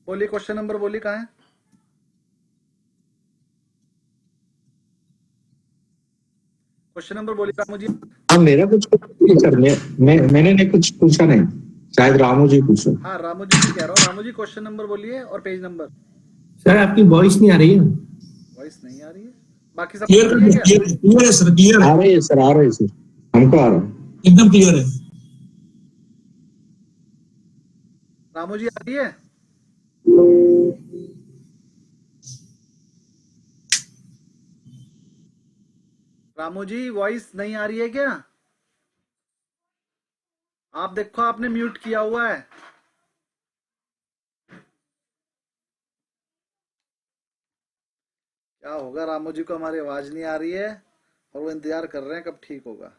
बोलिए, question number बोलिए, कहाँ है? क्वेश्चन नंबर बोलिए रामू जी। हाँ, मेरा कुछ सर, मैंने नहीं कुछ पूछा नहीं, शायद रामू जी पूछो। हाँ, रामू जी से कह रहा हूँ। रामू जी क्वेश्चन नंबर बोलिए और पेज नंबर। सर आपकी वॉइस नहीं आ रही है। वॉइस नहीं आ रही है? बाकी सब क्लियर ठीक है क्या? क्लियर है सर, क्लियर आ रही है सर, आ रही है सर, हमको आ रहा है। एकदम क्लियर है। रामू जी आ रही है? रामू जी वॉइस नहीं आ रही है क्या? आप देखो, आपने म्यूट किया हुआ है। क्या होगा, रामू जी को हमारी आवाज नहीं आ रही है और वो इंतजार कर रहे हैं कब ठीक होगा।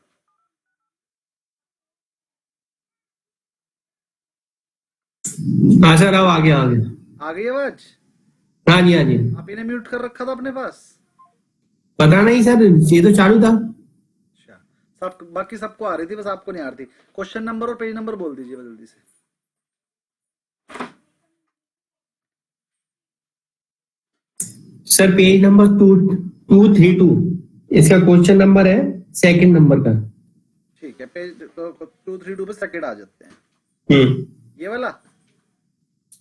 हाँ सर, अब आ गया आ गया। आ गई आवाज? हाँ जी हाँ जी। आप इन्हें म्यूट कर रखा था अपने पास? पता नहीं सर, ये तो चालू था। अच्छा, सब बाकी सबको आ रही थी, बस आपको नहीं आ रही थी। क्वेश्चन नंबर और पेज नंबर बोल दीजिए जल्दी से। सर पेज नंबर 2232, इसका क्वेश्चन नंबर है सेकंड नंबर का। ठीक है, पेज 232 पे सेकंड आ जाते हैं। ये वाला।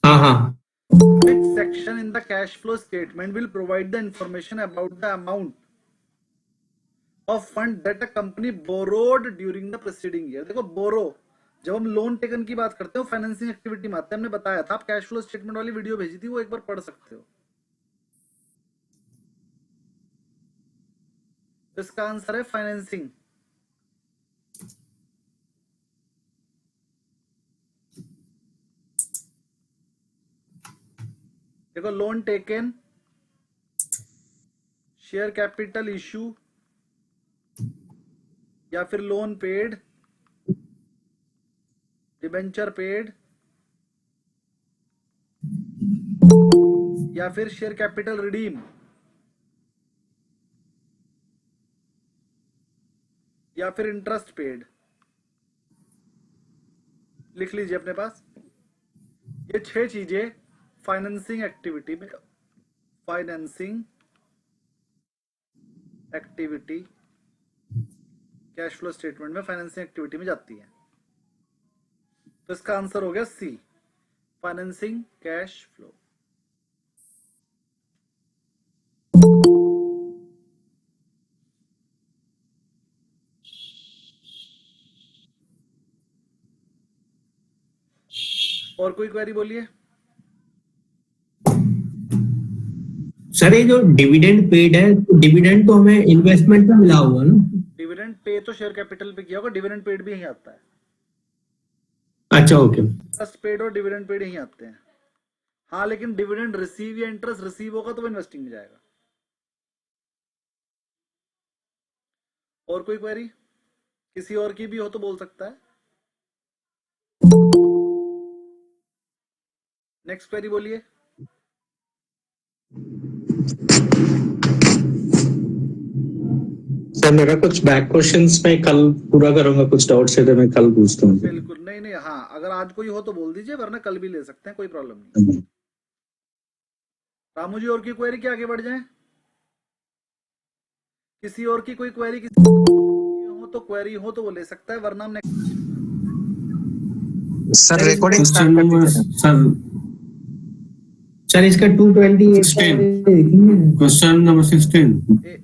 हाँ हाँ। Which section in the cash flow statement will provide the information about the amount of fund that a company borrowed during the preceding year? देखो, बोरो जब हम लोन टेकन की बात करते हो फाइनेंसिंग एक्टिविटी में आते हैं। हमने बताया था, आप कैश फ्लो स्टेटमेंट वाली वीडियो भेजी थी, वो एक बार पढ़ सकते हो। तो इसका आंसर है फाइनेंसिंग। देखो, loan taken, share capital issue, या फिर लोन पेड, डिबेंचर पेड, या फिर शेयर कैपिटल रिडीम, या फिर इंटरेस्ट पेड। लिख लीजिए अपने पास। ये 6 चीजें फाइनेंसिंग एक्टिविटी में, financing activity cash flow statement में फाइनेंसिंग एक्टिविटी में जाती है। तो इसका आंसर हो गया सी, फाइनेंसिंग कैश फ्लो। और कोई क्वेरी बोलिए। सर ये जो डिविडेंड पेड है, तो डिविडेंड तो हमें इन्वेस्टमेंट में मिला होगा ना? डिविडेंड पे तो शेयर कैपिटल पे किया होगा, डिविडेंड पेड भी यही आता है। अच्छा ओके। इंटरेस्ट पेड और डिविडेंड पेड यही आते हैं। हाँ, लेकिन डिविडेंड रिसीव या इंटरेस्ट रिसीव होगा तो वो इन्वेस्टिंग में जाएगा। और कोई क्वेरी किसी और की भी हो तो बोल सकता है। नेक्स्ट क्वेरी बोलिए। सर मेरा कुछ बैक क्वेश्चंस मैं कल पूरा करूंगा, कुछ डाउट्स है तो मैं कल पूछता हूँ। बिल्कुल, नहीं नहीं, हाँ, अगर आज कोई हो तो बोल दीजिए, वरना कल भी ले सकते हैं, कोई प्रॉब्लम नहीं। रामू जी, और की क्वेरी के आगे बढ़ जाएं? किसी और की कोई क्वेरी किसी हो तो क्वेरी हो तो वो ले सकता है, वरना हम सर रिकॉर्डिंग स्टार्ट कर दीजिए सर। सर इसका 228 क्वेश्चन नंबर 16।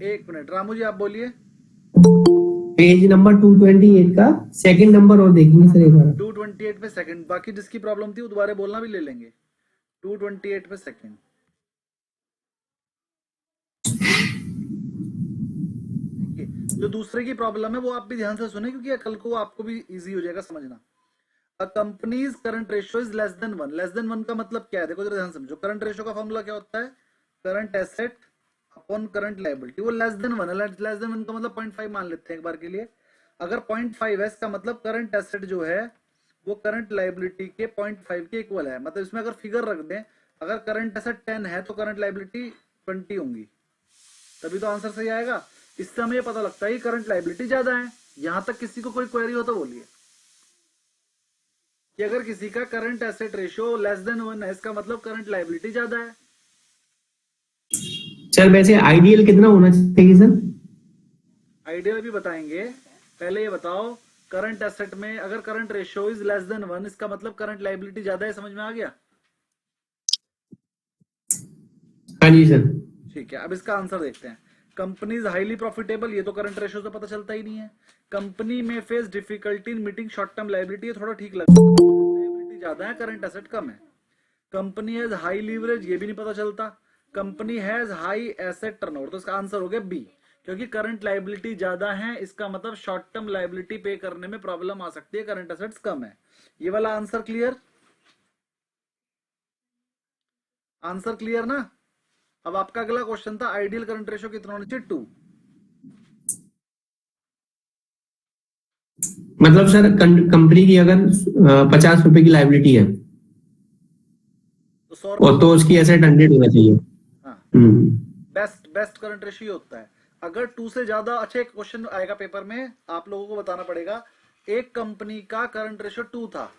एक मिनट, रामू जी आप बोलिए। पेज नंबर 228 का सेकंड नंबर और देखेंगे सर एक बार। 228 पे सेकंड, बाकी जिसकी प्रॉब्लम थी वो दोबारा बोलना भी ले लेंगे। 228 पे सेकंड। जो दूसरे की प्रॉब्लम है वो आप भी ध्यान से सुने, क्योंकि कल को आपको भी इजी हो जाएगा समझना। A company's current ratio is less than 1। Less than 1 का मतलब क्या है? देखो जरा ध्यान समझो। करंट रेशियो का फॉर्मूला क्या होता है? Current asset upon current liability. वो लेस देन 1 है। लेस देन 1 का मतलब 0.5 मान लेते हैं एक बार के लिए। अगर 0.5 है, इसका मतलब करंट एसेट जो है वो करंट लायबिलिटी के 0.5 के इक्वल है। मतलब इसमें अगर फिगर रख दें, अगर करंट एसेट 10 है तो करंट लायबिलिटी 20 होंगी, तभी तो आंसर सही आएगा। इससे हमें पता लगता है कि करंट लायबिलिटी ज्यादा है। यहां तक किसी को कोई क्वेरी हो तो बोलिए। कि अगर किसी का current asset ratio less than 1 है, इसका मतलब करंट लायबिलिटी ज्यादा है। सर वैसे आइडियल कितना होना चाहिए सर? आइडियल भी बताएंगे, पहले ये बताओ करंट एसेट में अगर current ratio is less than 1, इसका मतलब करंट लायबिलिटी ज्यादा है। समझ में आ गया? हाँ जी सर। ठीक है, अब इसका आंसर देखते हैं। कंपनी इज हाईली प्रॉफिटेबल, ये तो करंट रेशियो से पता चलता ही नहीं है। कंपनी में face difficulty in meeting short term liability, ये थोड़ा ठीक लगता है, लायबिलिटी ज्यादा है, करंट एसेट कम है। कंपनी हैज हाई लीवरेज, ये भी नहीं पता चलता। Company has high asset turnover, तो इसका आंसर हो गया बी, क्योंकि करंट लायबिलिटी ज्यादा है, इसका मतलब शॉर्ट टर्म लायबिलिटी पे करने में प्रॉब्लम आ सकती है, करंट एसेट्स कम है। ये वाला आंसर क्लियर? आंसर क्लियर ना? अब आपका अगला क्वेश्चन था आइडियल करंट रेशियो कितना होना चाहिए? 2। मतलब सर कंपनी की अगर 50 रुपए की लाइबिलिटी है तो 100 और तो उसकी एसेट 100 होना चाहिए। हाँ, हम्म। बेस्ट बेस्ट करंट रेशियो होता है। अगर 2 से ज्यादा, अच्छा एक क्वेश्चन आएगा पेपर में, आप लोगों को बताना पड़ेगा। एक कंपनी का करंट रेशियो 2 था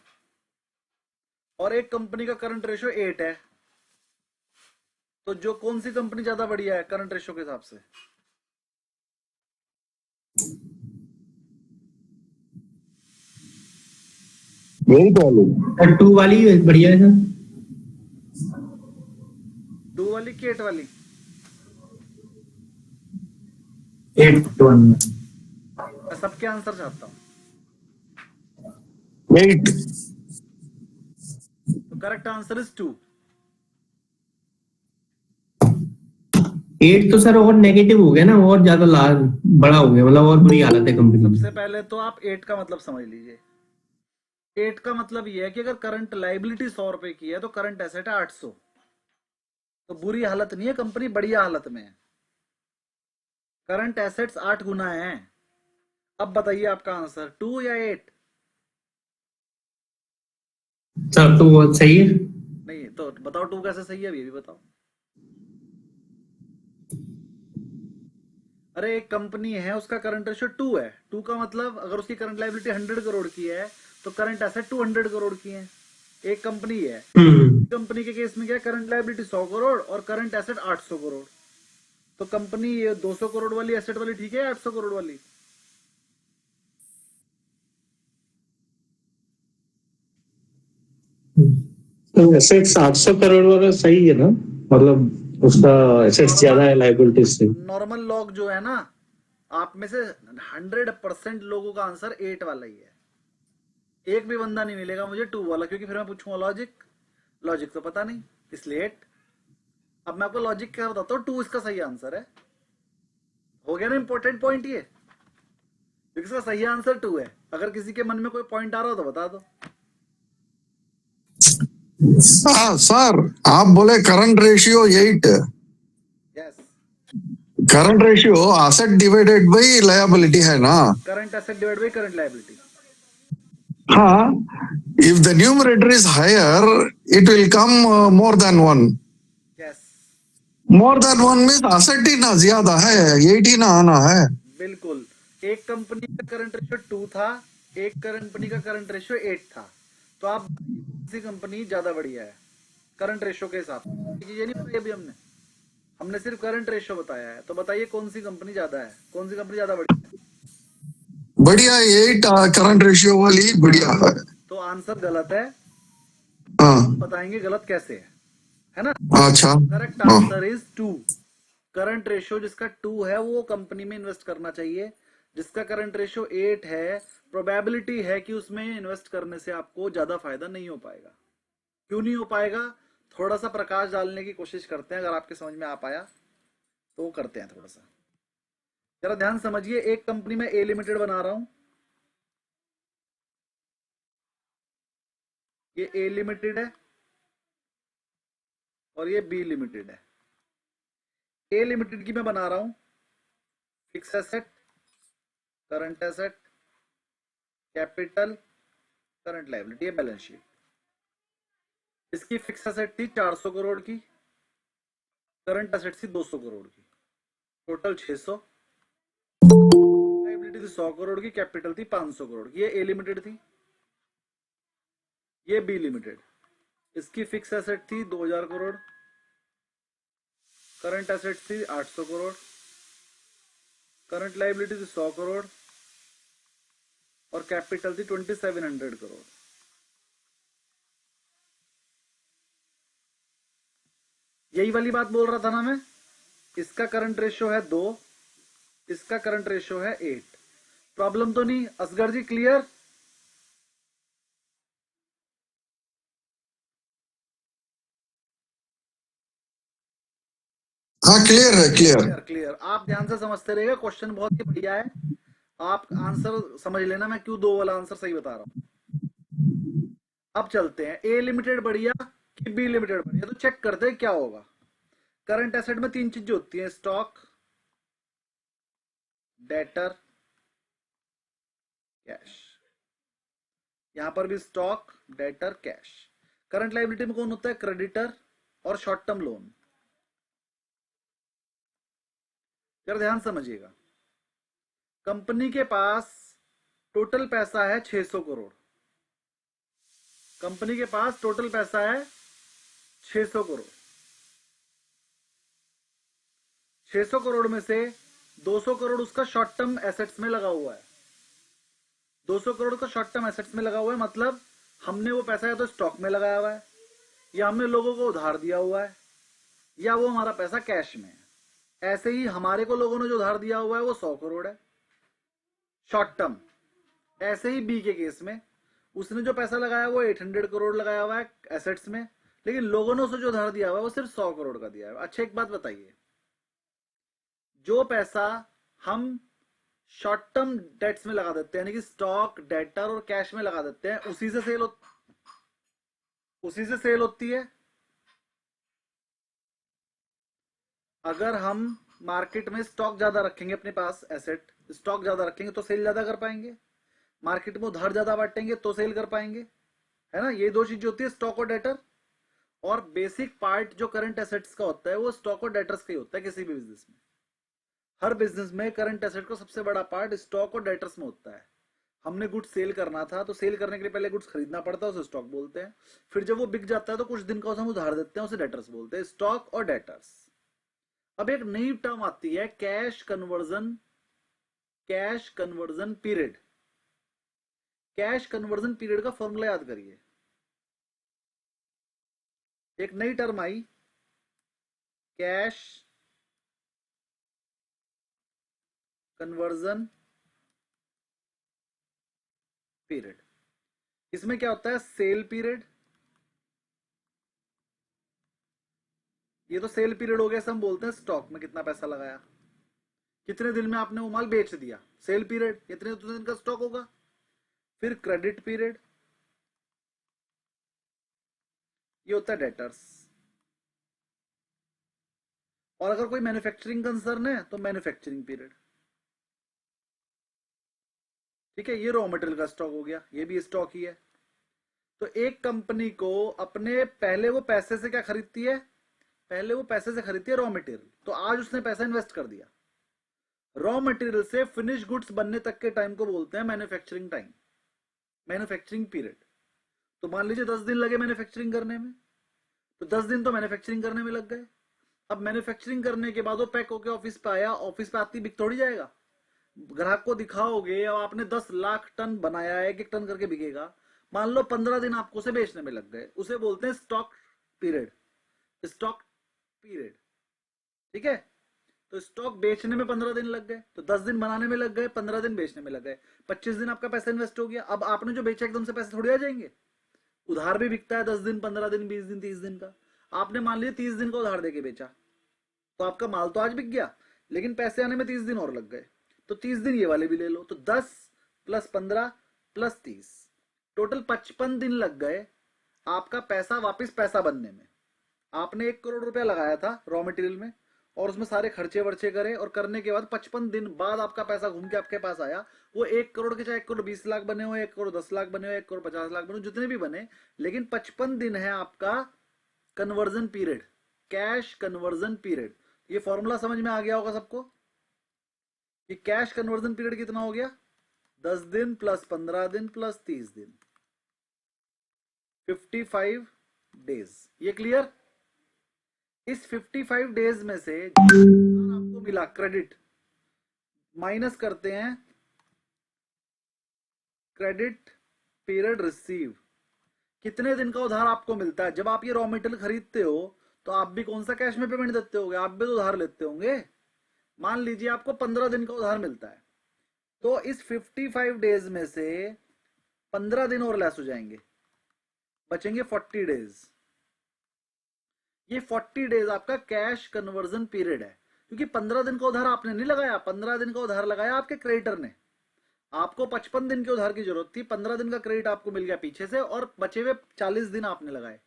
और एक कंपनी का करंट रेशियो 8 है, तो जो कौन सी कंपनी ज्यादा बढ़िया है करंट रेशियो के हिसाब से? यही तो वाली। सर 2 वाली बढ़िया है सर। 2 वाली की 8 वाली? 8 मैं सबके आंसर चाहता हूँ। एट। तो करेक्ट आंसर इज 2। 8 तो सर और नेगेटिव हो गया ना, और ज्यादा लार्ज बड़ा हो गया, मतलब और बुरी हालत है कंपनी की। सबसे पहले तो आप 8 का मतलब समझ लीजिए। 8 का मतलब ये है कि अगर करंट लाइबिलिटी 100 रुपए की है तो करंट एसेट है 800, तो बुरी हालत नहीं है, कंपनी बढ़िया हालत में है। करंट एसेट्स 8 गुना है। अब बताइए आपका आंसर 2 या 8? सर तो वो सही है। नहीं तो बताओ 2 कैसे सही है, ये भी बताओ। अरे एक कंपनी है, उसका करंट रेशियो 2 है, 2 का मतलब अगर उसकी करंट लायबिलिटी 100 करोड़ की है तो करंट एसेट 200 करोड़ की है। एक कंपनी है, हम्म। कंपनी के केस में क्या है, करंट लायबिलिटी 100 करोड़ और करंट एसेट 800 करोड़। तो कंपनी 200 करोड़ वाली एसेट वाली ठीक है, 800 करोड़ वाली? तो एसेट्स 800 करोड़ वाला सही है ना, मतलब उसका एसेट्स ज्यादा है लाइबिलिटीज से। नॉर्मल लॉग जो है ना, आप में से 100% लोगों का आंसर 8 वाला ही है। एक भी बंदा नहीं मिलेगा मुझे 2 वाला, क्योंकि फिर मैं पूछूंगा लॉजिक, लॉजिक तो पता नहीं, इसलिए 8। अब मैं आपको लॉजिक क्या बताता हूँ, 2 इसका सही आंसर है। हो गया ना इंपॉर्टेंट पॉइंट ये, क्योंकि इसका सही आंसर 2 है। अगर किसी के मन में कोई पॉइंट आ रहा हो तो बता दो। सर आप बोले current ratio 8। Yes, current ratio asset divided by liability है ना? Current asset divide by current liability. हाँ, if the numerator is higher it will come more than 1। Yes, more than 1 means asset ही ना ज्यादा है, 8 ही ना आना है। बिल्कुल। एक कंपनी का करंट रेशियो 2 था, एक कंपनी का करंट रेशियो 8 था, तो आप बताइए कौन सी कंपनी ज्यादा बढ़िया है करंट रेशियो के हिसाब से? ये नहीं बताया अभी हमने, हमने सिर्फ करंट रेशियो बताया है, तो बताइए कौन सी कंपनी ज्यादा है, कौन सी कंपनी ज्यादा बढ़िया है? बढ़िया 8 करंट रेशियो वाली बढ़िया है। तो आंसर गलत है, हाँ, बताएंगे गलत कैसे है ना? अच्छा। करेक्ट हाँ, आंसर इज 2। करंट रेशियो जिसका 2 है वो कंपनी में इन्वेस्ट करना चाहिए। जिसका करंट रेशियो 8 है, प्रोबेबिलिटी है कि उसमें इन्वेस्ट करने से आपको ज्यादा फायदा नहीं हो पाएगा। क्यों नहीं हो पाएगा? थोड़ा सा प्रकाश डालने की कोशिश करते हैं, अगर आपके समझ में आ पाया तो करते हैं थोड़ा सा। जरा ध्यान समझिए, एक कंपनी में ए लिमिटेड बना रहा हूं, ये ए लिमिटेड है और ये बी लिमिटेड है। ए लिमिटेड की मैं बना रहा हूं fix asset, current asset, capital, current liability, ये बैलेंस शीट। इसकी फिक्स एसेट थी 400 करोड़ की, करंट एसेट थी 200 करोड़ की, टोटल 600। लायबिलिटी थी 100 करोड़ की, कैपिटल थी 500 करोड़ की, ये ए लिमिटेड थी। ये बी लिमिटेड, इसकी फिक्स एसेट थी 2000 करोड़, करंट एसेट थी 800 करोड़, करंट लाइबिलिटी थी 100 करोड़, और कैपिटल थी 2700 करोड़। यही वाली बात बोल रहा था ना मैं, इसका करंट रेशियो है 2, इसका करंट रेशियो है 8। प्रॉब्लम तो नहीं असगर जी, क्लियर? हाँ क्लियर है क्लियर। Clear clear. आप ध्यान से समझते रहिएगा, क्वेश्चन बहुत ही बढ़िया है। आप आंसर समझ लेना, मैं क्यों 2 वाला आंसर सही बता रहा हूं। अब चलते हैं, ए लिमिटेड बढ़िया कि बी लिमिटेड बढ़िया, तो चेक करते हैं क्या होगा। करंट एसेट में 3 चीजें होती हैं, स्टॉक, डेटर, कैश। यहां पर भी stock, debtor, cash. Current liability में कौन होता है? क्रेडिटर और शॉर्ट टर्म लोन। जरा ध्यान समझिएगा, कंपनी के पास टोटल पैसा है 600 करोड़, कंपनी के पास टोटल पैसा है 600 करोड़। 600 करोड़ में से 200 करोड़ उसका शॉर्ट टर्म एसेट्स में लगा हुआ है। 200 करोड़ का शॉर्ट टर्म एसेट्स में लगा हुआ है, मतलब हमने वो पैसा या तो स्टॉक में लगाया हुआ है, या हमने लोगों को उधार दिया हुआ है, या वो हमारा पैसा कैश में है। ऐसे ही हमारे को लोगों ने जो उधार दिया हुआ है वो 100 करोड़ है शॉर्ट टर्म। ऐसे ही बी के केस में उसने जो पैसा लगाया वो 800 करोड़ लगाया हुआ है एसेट्स में, लेकिन लोगों ने उसे जो उधार दिया हुआ है वो सिर्फ 100 करोड़ का दिया है। अच्छा एक बात बताइए, जो पैसा हम शॉर्ट टर्म डेट्स में लगा देते हैं, यानी कि स्टॉक, डेटर और कैश में लगा देते हैं, उसी से सेल होती है। अगर हम मार्केट में स्टॉक ज्यादा रखेंगे, अपने पास एसेट स्टॉक ज्यादा रखेंगे तो सेल ज्यादा कर पाएंगे, मार्केट में उधार ज्यादा बांटेंगे तो सेल कर पाएंगे, है ना। ये 2 चीजें होती है, स्टॉक और डेटर। और बेसिक पार्ट जो करंट एसेट्स का होता है वो स्टॉक और डेटर्स का ही होता है किसी भी बिजनेस में। हर बिजनेस में करंट एसेट का सबसे बड़ा पार्ट स्टॉक और डेटर्स में होता है। हमने गुड्स सेल करना था तो सेल करने के लिए पहले गुड्स खरीदना पड़ता है, उसे स्टॉक बोलते हैं। फिर जब वो बिक जाता है तो कुछ दिन का उसे हम उधार देते हैं, उसे डेटर्स बोलते हैं, स्टॉक और डेटर्स। अब एक नई टर्म आती है, cash conversion period. Cash conversion period का फॉर्मूला याद करिए। एक नई टर्म आई, कैश कन्वर्जन पीरियड। इसमें क्या होता है? सेल पीरियड, ये तो सेल पीरियड हो गया, हम बोलते हैं स्टॉक में कितना पैसा लगाया, कितने दिन में आपने वो माल बेच दिया, सेल पीरियड, कितने दिन का स्टॉक होगा। फिर क्रेडिट पीरियड, ये होता है डेटर्स। और अगर कोई मैन्युफैक्चरिंग कंसर्न है तो मैन्युफैक्चरिंग पीरियड। ठीक है, ये रॉ मटेरियल का स्टॉक हो गया, ये भी स्टॉक ही है। तो एक कंपनी को अपने पहले वो पैसे से क्या खरीदती है? पहले वो पैसे से खरीदती है रॉ मटेरियल। तो आज उसने पैसा इन्वेस्ट कर दिया, रॉ मटेरियल से फिनिश गुड्स बनने तक के टाइम को बोलते हैं मैन्युफैक्चरिंग टाइम, मैन्युफैक्चरिंग पीरियड। तो मान लीजिए 10 दिन लगे मैन्युफैक्चरिंग करने में, तो 10 दिन तो मैन्युफैक्चरिंग करने में लग गए। अब मैन्युफैक्चरिंग करने के बाद वो पैक होकर ऑफिस पे आया, ऑफिस पे आती बिक थोड़ी जाएगा, ग्राहक को दिखाओगे और आपने 10 लाख टन बनाया है, 1-1 टन करके बिकेगा। मान लो 15 दिन आपको उसे बेचने में लग गए, उसे बोलते हैं स्टॉक पीरियड, स्टॉक पीरियड। ठीक है, तो स्टॉक बेचने में 15 दिन लग गए, तो 10 दिन बनाने में लग गए, 15 दिन बेचने में लग गए, 25 दिन आपका पैसा इन्वेस्ट हो गया। अब आपने जो बेचा एकदम से पैसे थोड़ी आ जाएंगे, उधार भी बिकता है 10 दिन, 15 दिन, 20 दिन, 30 दिन का। आपने मान लिया 30 दिन का उधार देके बेचा, तो आपका माल तो आज बिक गया, लेकिन पैसे आने में 30 दिन और लग गए। तो 30 दिन ये वाले भी ले लो, तो 10 + 15 + 30, टोटल 55 दिन लग गए आपका पैसा वापस पैसा बनने में। आपने 1 करोड़ रुपया लगाया था रॉ मटेरियल में, और उसमें सारे खर्चे वर्चे करे, और करने के बाद 55 दिन बाद आपका पैसा घूम के आपके पास आया। वो 1 करोड़ के, चाहे 1 करोड़ 20 लाख बने हो, 1 करोड़ 10 लाख बने हो, 1 करोड़ 50 लाख बने हो, जितने भी बने, लेकिन 55 दिन है आपका conversion period, cash conversion period. ये फॉर्मूला समझ में आ गया होगा सबको कि कैश कन्वर्जन पीरियड कितना हो गया? 10 दिन + 15 दिन + 30 दिन। 55 डेज, ये क्लियर। इस 55 डेज में से आपको मिला क्रेडिट, माइनस करते हैं क्रेडिट पीरियड रिसीव, कितने दिन का उधार आपको मिलता है। जब आप ये रॉ मटेरियल खरीदते हो तो आप भी कौन सा कैश में पेमेंट देते होंगे, आप भी तो उधार लेते होंगे। मान लीजिए आपको 15 दिन का उधार मिलता है, तो इस 55 डेज में से 15 दिन और लेस हो जाएंगे, बचेंगे 40 डेज। ये 40 डेज आपका कैश कन्वर्जन पीरियड है, क्योंकि 15 दिन का उधार आपने नहीं लगाया, 15 दिन का उधार लगाया आपके क्रेडिटर ने। आपको 55 दिन के उधार की जरूरत थी, 15 दिन का क्रेडिट आपको मिल गया पीछे से, और बचे हुए 40 दिन आपने लगाए,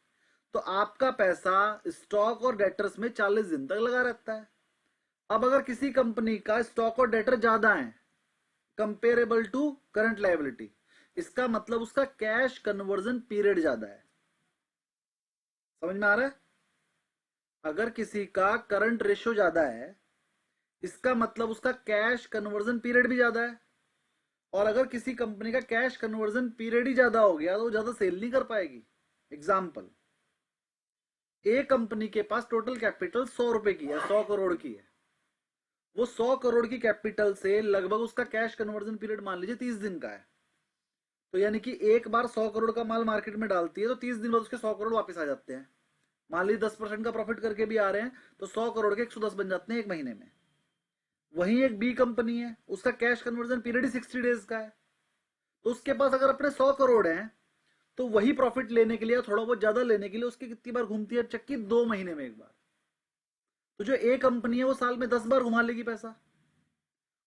तो आपका पैसा स्टॉक और डेटर्स में 40 दिन तक लगा रहता है। अब अगर किसी कंपनी का स्टॉक और डेटर ज्यादा है कंपेरेबल टू करंट लायबिलिटी, इसका मतलब उसका कैश कन्वर्जन पीरियड ज्यादा है। समझ में आ रहा है? अगर किसी का करंट रेशियो ज्यादा है, इसका मतलब उसका कैश कन्वर्जन पीरियड भी ज्यादा है। और अगर किसी कंपनी का कैश कन्वर्जन पीरियड ही ज्यादा हो गया तो वो ज्यादा सेल नहीं कर पाएगी। एग्जाम्पल, ए कंपनी के पास टोटल कैपिटल 100 रुपए की है, 100 करोड़ की है। वो 100 करोड़ की कैपिटल से लगभग उसका कैश कन्वर्जन पीरियड मान लीजिए 30 दिन का है, तो यानी कि एक बार 100 करोड़ का माल मार्केट में डालती है तो 30 दिन बाद उसके 100 करोड़ वापस आ जाते हैं। मान लीजिए 10% का प्रॉफिट करके भी आ रहे हैं तो 100 करोड़ के 110 बन जाते हैं एक महीने में। वहीं एक बी कंपनी है, उसका कैश कन्वर्जन पीरियड ही 60 डेज का है, तो उसके पास अगर अपने 100 करोड़ हैं तो वही प्रॉफिट लेने के लिए, थोड़ा बहुत ज्यादा लेने के लिए उसकी कितनी बार घूमती है चक्की, 2 महीने में एक बार। तो जो ए कंपनी है वो साल में 10 बार घुमा लेगी पैसा।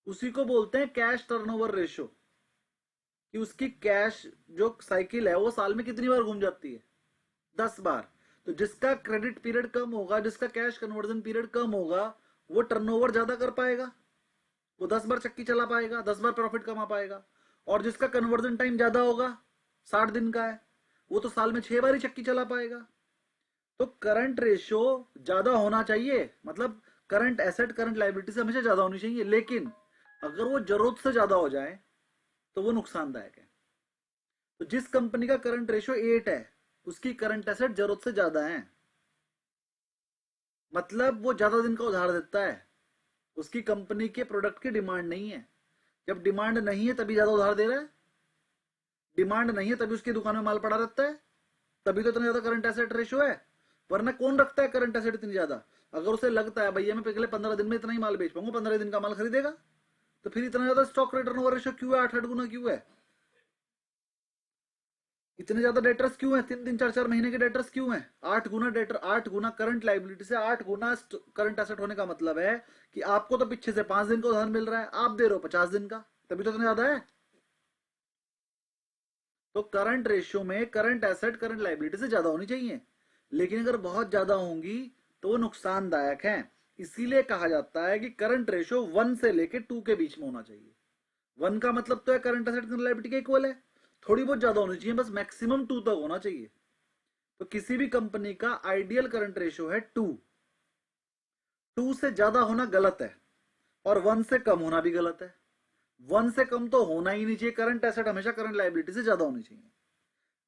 उसी को बोलते हैं कैश टर्नओवर रेशियो, कि उसकी कैश जो साइकिल है वो साल में कितनी बार घूम जाती है, 10 बार। तो जिसका क्रेडिट पीरियड कम होगा, जिसका कैश कन्वर्जन पीरियड कम होगा, वो टर्नओवर ज्यादा कर पाएगा, वो 10 बार चक्की चला पाएगा, 10 बार प्रॉफिट कमा पाएगा। और जिसका कन्वर्जन टाइम ज्यादा होगा, 60 दिन का है, वो तो साल में 6 बार ही चक्की चला पाएगा। तो करंट रेशियो ज्यादा होना चाहिए, मतलब करंट एसेट करंट लायबिलिटी से हमेशा ज्यादा होनी चाहिए, लेकिन अगर वो जरूरत से ज्यादा हो जाए तो वो नुकसानदायक है। तो जिस कंपनी का करंट रेशियो 8 है, उसकी करंट एसेट जरूरत से ज्यादा है, मतलब वो ज्यादा दिन का उधार देता है, उसकी कंपनी के प्रोडक्ट की डिमांड नहीं है। जब डिमांड नहीं है तभी ज्यादा उधार दे रहा है, डिमांड नहीं है तभी उसकी दुकान में माल पड़ा रहता है, तभी तो इतना ज्यादा करंट एसेट रेशियो है। वरना कौन रखता है करंट एसेट इतनी ज्यादा? अगर उसे लगता है भैया मैं पिछले 15 दिन में इतना ही माल बेच पाऊंगा, 15 दिन का माल खरीदेगा, तो फिर इतना ज्यादा स्टॉक टर्नओवर रेशियो क्यों है, 8-8 गुना क्यों है, इतने ज्यादा डेटर्स क्यों है, 3-3 4-4 महीने के डेटर्स क्यों है? 8 गुना डेटर, 8 गुना करंट लायबिलिटी से 8 गुना करंट एसेट होने का मतलब है कि आपको तो पीछे से 5 दिन का उधार मिल रहा है, आप दे रहे हो 50 दिन का, तभी तो इतना ज्यादा है। तो करंट रेशियो में करंट एसेट करंट लायबिलिटी से ज्यादा होनी चाहिए, लेकिन अगर बहुत ज्यादा होंगी तो वो नुकसानदायक है। इसीलिए कहा जाता है कि करंट रेशियो 1 से लेके 2 के बीच में होना चाहिए। 1 का मतलब तो है करंट एसेट करंट लायबिलिटी के इक्वल है, थोड़ी बहुत ज्यादा होनी चाहिए, बस मैक्सिमम 2 तक होना चाहिए। तो किसी भी कंपनी का आइडियल करंट रेशियो है 2। 2 से ज्यादा होना गलत है और 1 से कम होना भी गलत है। 1 से कम तो होना ही नहीं चाहिए, करंट एसेट हमेशा करंट लायबिलिटी से ज्यादा होनी चाहिए।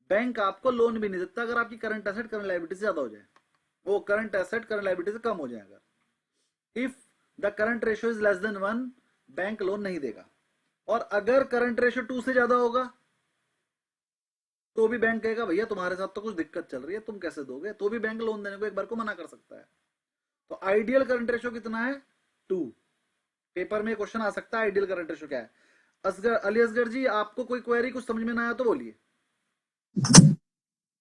बैंक आपको लोन भी नहीं देता अगर आपकी करंट एसेट करंट लायबिलिटी से ज्यादा हो जाए, वो करंट एसेट करंट लायबिलिटी से कम हो जाए। अगर if the current ratio is less than 1, bank loan नहीं देगा। और अगर करंट रेशियो 2 से ज्यादा होगा तो भी बैंक कहेगा भैया तुम्हारे साथ तो कुछ दिक्कत चल रही है, तुम कैसे दोगे, तो भी बैंक लोन देने को एक बार को मना कर सकता है। तो आइडियल करंट रेशियो कितना है? 2। पेपर में क्वेश्चन आ सकता है आइडियल करंट रेशियो क्या है। अली असगर जी, आपको कोई क्वेरी कुछ समझ में ना आया तो बोलिए।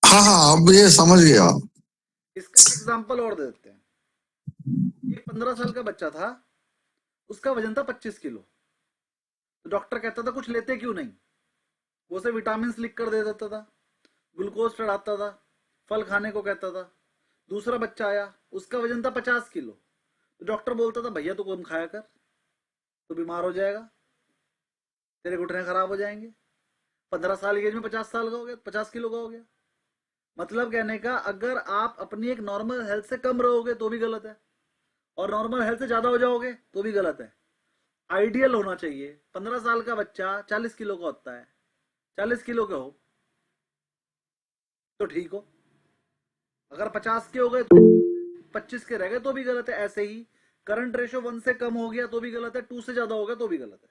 हाँ हाँ, अब ये समझ गया। इसका एक एग्जांपल और दे देते हैं। एक 15 साल का बच्चा था, उसका वजन था 25 किलो। तो डॉक्टर कहता था कुछ लेते क्यों नहीं, वो उसे विटामिन लिख कर दे देता था, ग्लूकोज चढ़ाता था, फल खाने को कहता था। दूसरा बच्चा आया, उसका वजन था 50 किलो। तो डॉक्टर बोलता था भैया तू कम खाया कर, तो बीमार हो जाएगा, तेरे घुटने खराब हो जाएंगे। 15 साल की एज में 50 साल का हो गया, 50 किलो का हो गया। मतलब कहने का, अगर आप अपनी एक नॉर्मल हेल्थ से कम रहोगे तो भी गलत है, और नॉर्मल हेल्थ से ज्यादा हो जाओगे तो भी गलत है। आइडियल होना चाहिए। 15 साल का बच्चा 40 किलो का होता है, 40 किलो के हो तो ठीक हो, अगर 50 के हो गए तो 25 के रह गए तो भी गलत है। ऐसे ही करंट रेशो 1 से कम हो गया तो भी गलत है, 2 से ज्यादा हो गया तो भी गलत है।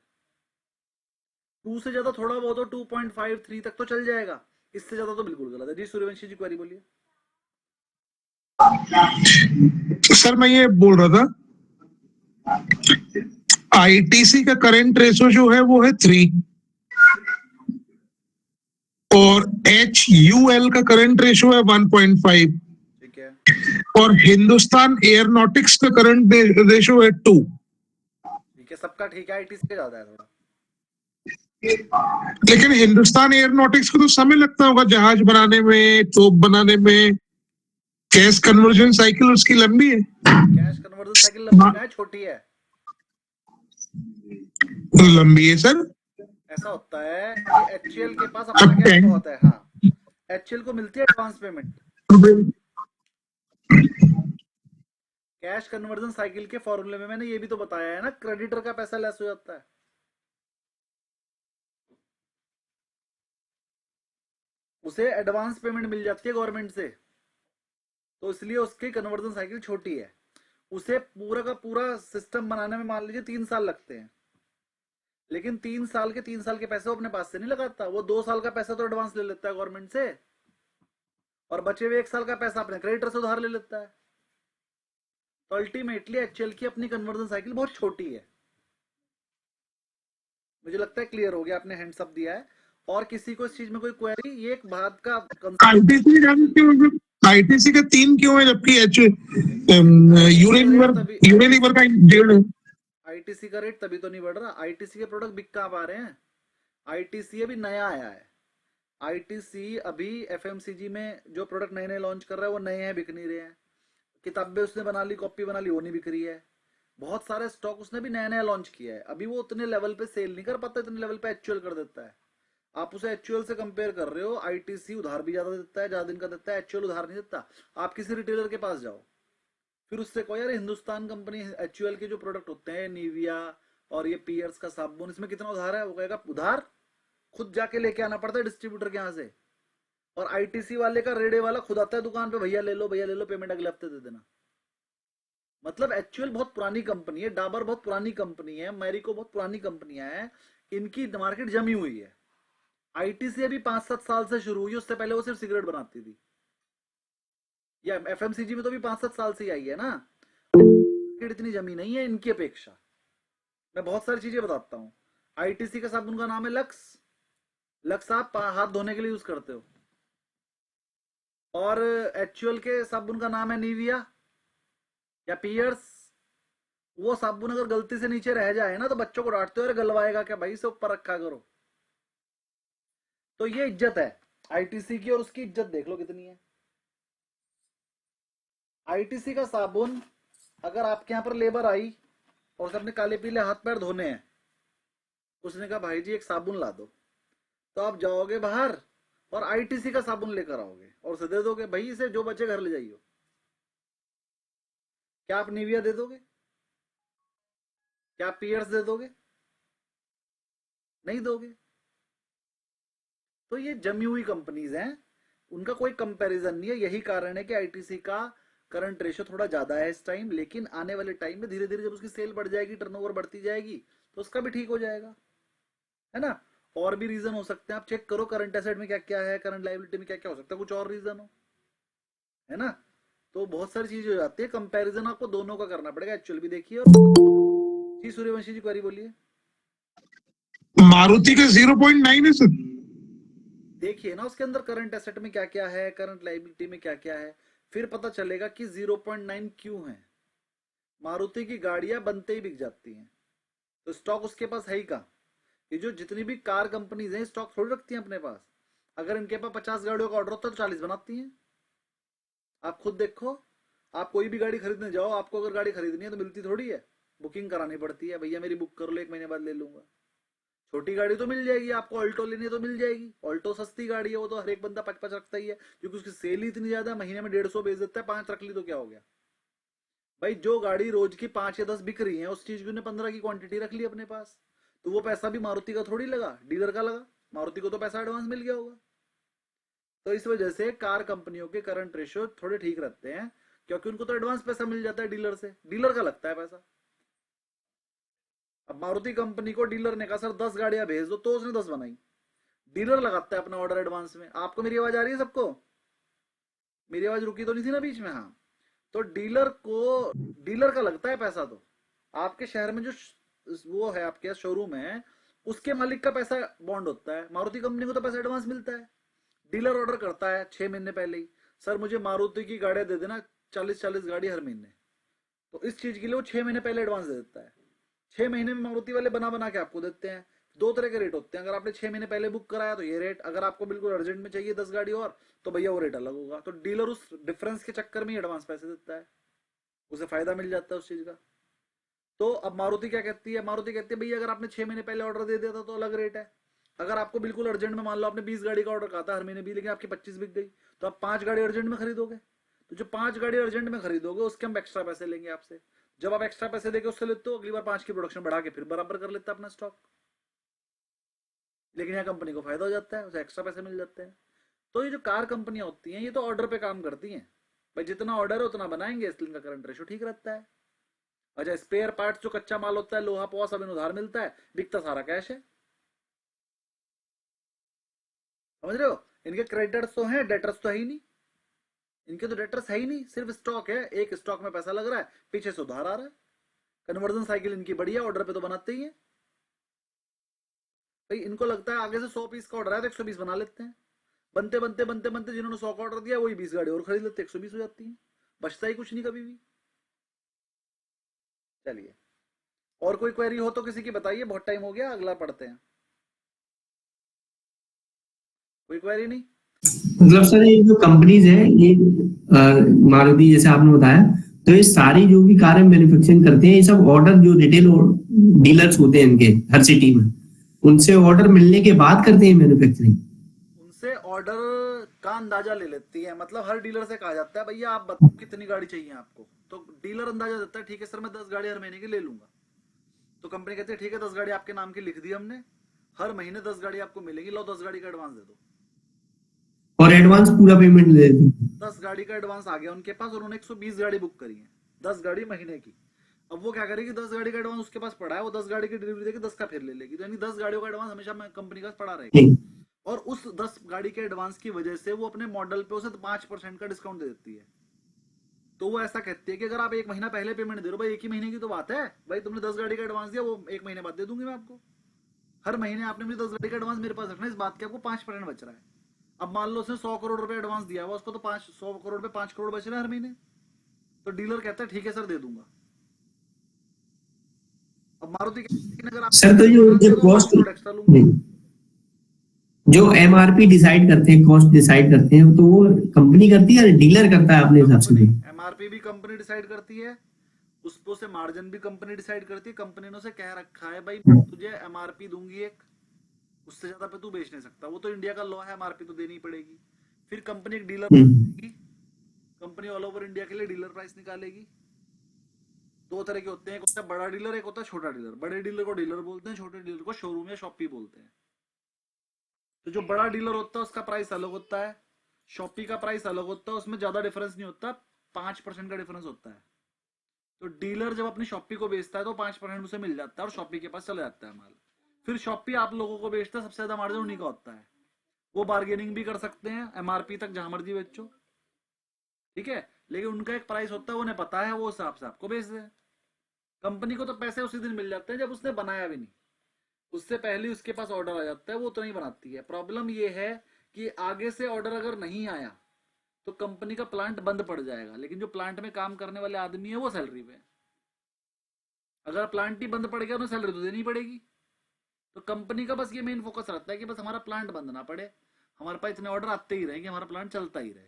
2 से ज्यादा थोड़ा बहुत हो 2.53 तक तो चल जाएगा, इससे ज्यादा तो बिल्कुल गलत है। जी सूर्यवंशी जी क्वेरी बोलिए। सर मैं ये बोल रहा था, आईटीसी का करंट रेशो जो है वो है 3 और HUL का करंट रेशो है 1.5 ठीक है, और हिंदुस्तान एयरोनॉटिक्स का करंट रेशो है 2। ठीक है, सबका ठीक है, आईटी से ज्यादा है थोड़ा। लेकिन हिंदुस्तान एयरोनॉटिक्स को तो समय लगता होगा जहाज बनाने में, तोप बनाने में, गैस कन्वर्जन साइकिल उसकी लंबी है। कैश कन्वर्जन साइकिल लंबी है छोटी है? लंबी है सर। ऐसा होता है कि एचसीएल के पास अपना अब गैस बहुत है। हाँ, एचसीएल को मिलती है advance payment. Cash conversion cycle के फॉर्मूले में मैंने ये भी तो बताया है ना, क्रेडिटर का पैसा लेस हो जाता है। उसे एडवांस पेमेंट मिल जाती है गवर्नमेंट से, तो इसलिए उसकी कन्वर्जन साइकिल छोटी है। उसे पूरा का पूरा सिस्टम बनाने में मान लीजिए 3 साल लगते हैं, लेकिन 3 साल के पैसे वो अपने पास से नहीं लगाता, वो 2 साल का पैसा तो एडवांस ले लेता है गवर्नमेंट से, और बचे हुए 1 साल का पैसा अपने क्रेडिटर से उधार ले लेता है। तो अल्टीमेटली एचएल की अपनी कन्वर्जन साइकिल बहुत छोटी है। मुझे लगता है क्लियर हो गया, आपने हैंड्स अप दिया है। और किसी को इस चीज में कोई क्वेरी? ये एक बात का आईटीसी का 3 क्यों है जबकि यूनिलीवर का 1.5 है? आईटीसी का रेट तभी तो नहीं बढ़ रहा, आईटीसी के प्रोडक्ट बिक कहाँ पा रहे हैं? आईटीसी अभी नया आया है। आईटीसी अभी एफएमसीजी में जो प्रोडक्ट नए नए लॉन्च कर रहा है वो नए हैं, बिक नहीं रहे हैं। किताबें उसने बना ली, कॉपी बना ली, वो नहीं बिक रही है। बहुत सारे स्टॉक उसने भी नया नया लॉन्च किया है, अभी वो उतने लेवल पे सेल नहीं कर पाता, इतने लेवल पे एक्चुअल कर देता है। आप उसे एक्चुअल से कंपेयर कर रहे हो, आईटीसी उधार भी ज्यादा देता है, ज्यादा दिन का देता है, एक्चुअल उधार नहीं देता। आप किसी रिटेलर के पास जाओ, फिर उससे कहो यार हिंदुस्तान कंपनी एचयूएल के जो प्रोडक्ट होते हैं, निविया और ये पियर्स का साबुन, इसमें कितना उधार है? वो कहेगा उधार खुद जाके लेके आना पड़ता है डिस्ट्रीब्यूटर के यहाँ से। और आईटीसी वाले का रेडे वाला खुद आता है दुकान पे, भैया ले लो, भैया ले लो, पेमेंट अगले हफ्ते दे देना। मतलब एक्चुअल बहुत पुरानी कंपनी है, डाबर बहुत पुरानी कंपनी है, मैरिको बहुत पुरानी कंपनियां हैं, इनकी मार्केट जमी हुई है। आईटीसी अभी 5-7 साल से शुरू हुई, उससे पहले वो सिर्फ सिगरेट बनाती थी। या एफएमसीजी में तो भी 5-7 साल से ही आई है ना, मार्केट इतनी जमी नहीं है इनकी अपेक्षा। मैं बहुत सारी चीजें बताता हूँ। आईटीसी का साबुन का नाम है लक्स, लक्स आप हाथ धोने के लिए यूज करते हो। और एचयूएल के साबुन का नाम है निविया या पियर्स। वो साबुन अगर गलती से नीचे रह जाए ना तो बच्चों को डांटते हो, अरे गलवाएगा क्या भाई, इसे ऊपर रखा करो। तो ये इज्जत है आईटीसी की, और उसकी इज्जत देख लो कितनी है। आईटीसी का साबुन, अगर आपके यहाँ पर लेबर आई और उसे अपने काले पीले हाथ पैर धोने हैं, उसने कहा भाई जी एक साबुन ला दो, तो आप जाओगे बाहर और आईटीसी का साबुन लेकर आओगे और उसे दे दोगे, भाई इसे जो बच्चे घर ले जाइयो। क्या आप निविया दे दोगे? क्या आप पियर्स दे दोगे? नहीं दोगे। तो ये जमी हुई कंपनीज हैं, उनका कोई कंपैरिजन नहीं है। यही कारण है कि आईटीसी का करंट रेशो थोड़ा ज्यादा है इस टाइम, लेकिन आने वाले टाइम में धीरे धीरे जब उसकी सेल बढ़ जाएगी, टर्नओवर बढ़ती जाएगी, तो उसका भी ठीक हो जाएगा, है ना। और भी रीजन हो सकते हैं, आप चेक करो करंट एसेट में क्या क्या है, करंट लायबिलिटी में क्या क्या हो सकता है, कुछ और रीजन हो, है ना। तो बहुत सारी चीजें हो जाती है, कंपैरिजन आपको दोनों का करना पड़ेगा। एक्चुअल भी देखिए। और जी सूर्यवंशी जी क्वेरी बोलिए। मारुति का 0.9 है सर। देखिए ना उसके अंदर करंट एसेट में क्या क्या है, करंट लायबिलिटी में क्या क्या है, फिर पता चलेगा कि 0.9 क्यों है। मारुति की गाड़ियां बनते ही बिक जाती हैं, तो स्टॉक उसके पास है ही कहाँ। ये जो जितनी भी कार कंपनीज हैं स्टॉक थोड़ी रखती हैं अपने पास। अगर इनके पास 50 गाड़ियों का ऑर्डर होता है तो 40 बनाती हैं। आप खुद देखो, आप कोई भी गाड़ी खरीदने जाओ, आपको अगर गाड़ी खरीदनी है तो मिलती थोड़ी है, बुकिंग करानी पड़ती है, भैया मेरी बुक कर लो, 1 महीने बाद ले लूंगा। छोटी गाड़ी तो मिल जाएगी आपको, ऑल्टो लेनी है तो मिल जाएगी, ऑल्टो सस्ती गाड़ी है, वो तो हर एक बंदा 5-5 रखता ही है, क्योंकि उसकी सेल ही इतनी ज्यादा, महीने में 150 बेच देता है, 5 रख ली तो क्या हो गया भाई। जो गाड़ी रोज की 5 या 10 बिक रही है, उस चीज की 15 की क्वांटिटी रख ली अपने पास, तो वो पैसा भी मारुति का थोड़ी लगा, डीलर का लगा। मारुति को तो पैसा एडवांस मिल गया होगा। तो इस वजह से कार कंपनियों के करंट रेशियो थोड़े ठीक रहते हैं, क्योंकि उनको तो एडवांस पैसा मिल जाता है डीलर से, डीलर का लगता है पैसा। अब मारुति कंपनी को डीलर ने कहा सर 10 गाड़ियां भेज दो, तो उसने 10 बनाई, डीलर लगाता है अपना ऑर्डर एडवांस में। आपको मेरी आवाज आ रही है सबको? मेरी आवाज रुकी तो नहीं थी ना बीच में? हाँ, तो डीलर का लगता है पैसा। तो आपके शहर में जो वो है, आपके शोरूम है, उसके मालिक का पैसा बॉन्ड होता है। मारुति कंपनी को तो पैसा एडवांस मिलता है, डीलर ऑर्डर करता है 6 महीने पहले ही, सर मुझे मारुति की गाड़ियां दे देना 40-40 गाड़ी हर महीने। तो इस चीज के लिए वो 6 महीने पहले एडवांस दे देता है। 6 महीने में मारुति वाले बना बना के आपको देते हैं। 2 तरह के रेट होते हैं, अगर आपने 6 महीने पहले बुक कराया तो ये रेट, अगर आपको बिल्कुल अर्जेंट में चाहिए 10 गाड़ी और, तो भैया वो रेट अलग होगा। तो डीलर उस डिफरेंस के चक्कर में एडवांस पैसे देता है, उसे फायदा मिल जाता है उस चीज का। तो अब मारुति क्या कहती है? मारुति कहती है भैया अगर आपने 6 महीने पहले ऑर्डर दे दिया था तो अलग रेट है। अगर आपको बिल्कुल अर्जेंट में, मान लो आपने 20 गाड़ी का ऑर्डर कहा था हर महीने भी, लेकिन आपकी 25 बिक गई, तो आप 5 गाड़ी अर्जेंट में खरीदोगे। तो जो 5 गाड़ी अर्जेंट में खरीदोगे उसके हम एक्स्ट्रा पैसे लेंगे आपसे। जब आप एक्स्ट्रा पैसे देके उससे लेते हो, अगली बार 5 की प्रोडक्शन बढ़ा के फिर बराबर कर लेता है अपना स्टॉक। लेकिन यहाँ कंपनी को फायदा हो जाता है, उसे एक्स्ट्रा पैसे मिल जाते हैं। तो ये जो कार कंपनियां होती हैं, ये तो ऑर्डर पे काम करती हैं भाई, जितना ऑर्डर है उतना बनाएंगे, इसलिए इनका करंट रेशियो ठीक रहता है। अच्छा, स्पेयर पार्ट्स जो कच्चा माल होता है, लोहा पोहा सब इन उधार मिलता है, बिकता सारा कैश है। समझ रहे हो? इनके क्रेडिटर्स तो हैं, डेटर्स तो है ही नहीं। इनके तो डेटर्स है ही नहीं, सिर्फ स्टॉक है, एक स्टॉक में पैसा लग रहा है, पीछे से उधार आ रहा है। कन्वर्जन साइकिल इनकी बढ़िया, ऑर्डर पे तो बनाते ही है भाई। इनको लगता है आगे से 100 पीस का ऑर्डर है तो 120 बना लेते हैं। बनते बनते बनते बनते जिन्होंने 100 का ऑर्डर दिया वही 20 गाड़ी और खरीद लेते, 120 हो जाती है, बचता ही कुछ नहीं कभी भी। चलिए, और कोई क्वेरी हो तो किसी की बताइए, बहुत टाइम हो गया, अगला पढ़ते हैं। कोई क्वेरी नहीं? मतलब सर ये जो कंपनीज है, ये मारुति जैसे आपने बताया, तो ये सारी जो भी कारें मैन्युफैक्चरिंग करते हैं, ये सब ऑर्डर जो रिटेल डीलर्स होते हैं इनके हर सिटी में, उनसे ऑर्डर मिलने के बाद करते हैं मैन्युफैक्चरिंग। उनसे ऑर्डर का अंदाजा ले लेती है, मतलब हर डीलर से कहा जाता है भैया आप बताओ कितनी गाड़ी चाहिए आपको, तो डीलर अंदाजा देता है, ठीक है सर मैं 10 गाड़ी हर महीने की ले लूंगा। तो कंपनी कहती है ठीक है 10 गाड़ी आपके नाम की लिख दी हमने, हर महीने 10 गाड़ी आपको मिलेगी, लो 10 गाड़ी का एडवांस दे दो। और एडवांस पूरा पेमेंट दे देते हैं। 10 गाड़ी का एडवांस आ गया उनके पास, और उन्होंने 120 गाड़ी बुक करी है, 10 गाड़ी महीने की। अब वो क्या करेगी, 10 गाड़ी का एडवांस उसके पास पड़ा है, वो 10 गाड़ी की डिलीवरी देगी, 10 का फिर ले लेगी, तो यानी 10 गाड़ियों का एडवांस हमेशा कंपनी का पड़ा रहेगा। और उस 10 गाड़ी के एडवांस की वजह से वो अपने मॉडल पे उसे 5% का डिस्काउंट दे देती है। तो वो ऐसा कहती है कि अगर आप 1 महीना पहले पेमेंट दे रहे हो भाई, 1 ही महीने की तो बात है भाई, तुमने 10 गाड़ी का एडवांस दिया, वो 1 महीने बाद दे दूंगी मैं आपको। हर महीने आपने मुझे 10 गाड़ी का एडवांस मेरे पास रखना, इस बात के आपको 5% बच रहा है। अब मान लो उसने 100 करोड़ रुपए एडवांस दिया हुआ, उसको तो 100 करोड़ पे 5 करोड़ बच रहे हैं हर महीने। तो डीलर कहता है ठीक है सर दे दूंगा। अब मारुति अगर आप सर तो जो कॉस्ट, एक्स्ट्रा लूंगा, जो एमआरपी डिसाइड करते हैं, कॉस्ट डिसाइड करते हैं, तो वो कंपनी करती है या डीलर करता है अपने हिसाब से? एमआरपी भी कंपनी डिसाइड करती है, उसको से मार्जिन भी कंपनी डिसाइड करती है। कंपनी ने उसे कह रखा है भाई मैं तुझे एमआरपी दूंगी एक, उससे ज्यादा पे तू बेच नहीं सकता। वो तो इंडिया का लॉ है, एमआरपी तो देनी ही पड़ेगी। फिर कंपनी एक dealer, company all over India के लिए डीलर प्राइस निकालेगी। 2 तरह के होते हैं, एक होता है बड़ा डीलर, एक होता है छोटा डीलर। बड़े डीलर को डीलर बोलते हैं, छोटे डीलर को शोरूम या शॉपी बोलते हैं। तो जो बड़ा डीलर होता है उसका प्राइस अलग होता है, शॉपी का प्राइस अलग होता है, उसमें ज्यादा डिफरेंस नहीं होता, 5% का डिफरेंस होता है। तो डीलर जब अपनी शॉपी को बेचता है तो 5% उसे मिल जाता है और शॉपी के पास चला जाता है माल। फिर शॉपी आप लोगों को बेचता है, सबसे ज्यादा मार्जिन उन्हीं का होता है। वो बार्गेनिंग भी कर सकते हैं एमआरपी तक, जहां मर्जी बेचो, ठीक है, लेकिन उनका एक प्राइस होता है, उन्हें पता है, वो हिसाब से आपको बेच दे। कंपनी को तो पैसे उसी दिन मिल जाते हैं जब उसने बनाया भी नहीं, उससे पहले उसके पास ऑर्डर आ जाता है, वो तो नहीं बनाती है। प्रॉब्लम ये है कि आगे से ऑर्डर अगर नहीं आया तो कंपनी का प्लांट बंद पड़ जाएगा, लेकिन जो प्लांट में काम करने वाले आदमी है वो सैलरी पे। अगर प्लांट ही बंद पड़ गया तो सैलरी तो देनी पड़ेगी। तो कंपनी का बस ये मेन फोकस रहता है कि बस हमारा प्लांट बंद ना पड़े, हमारे पास इतने ऑर्डर आते ही रहे कि हमारा प्लांट चलता ही रहे।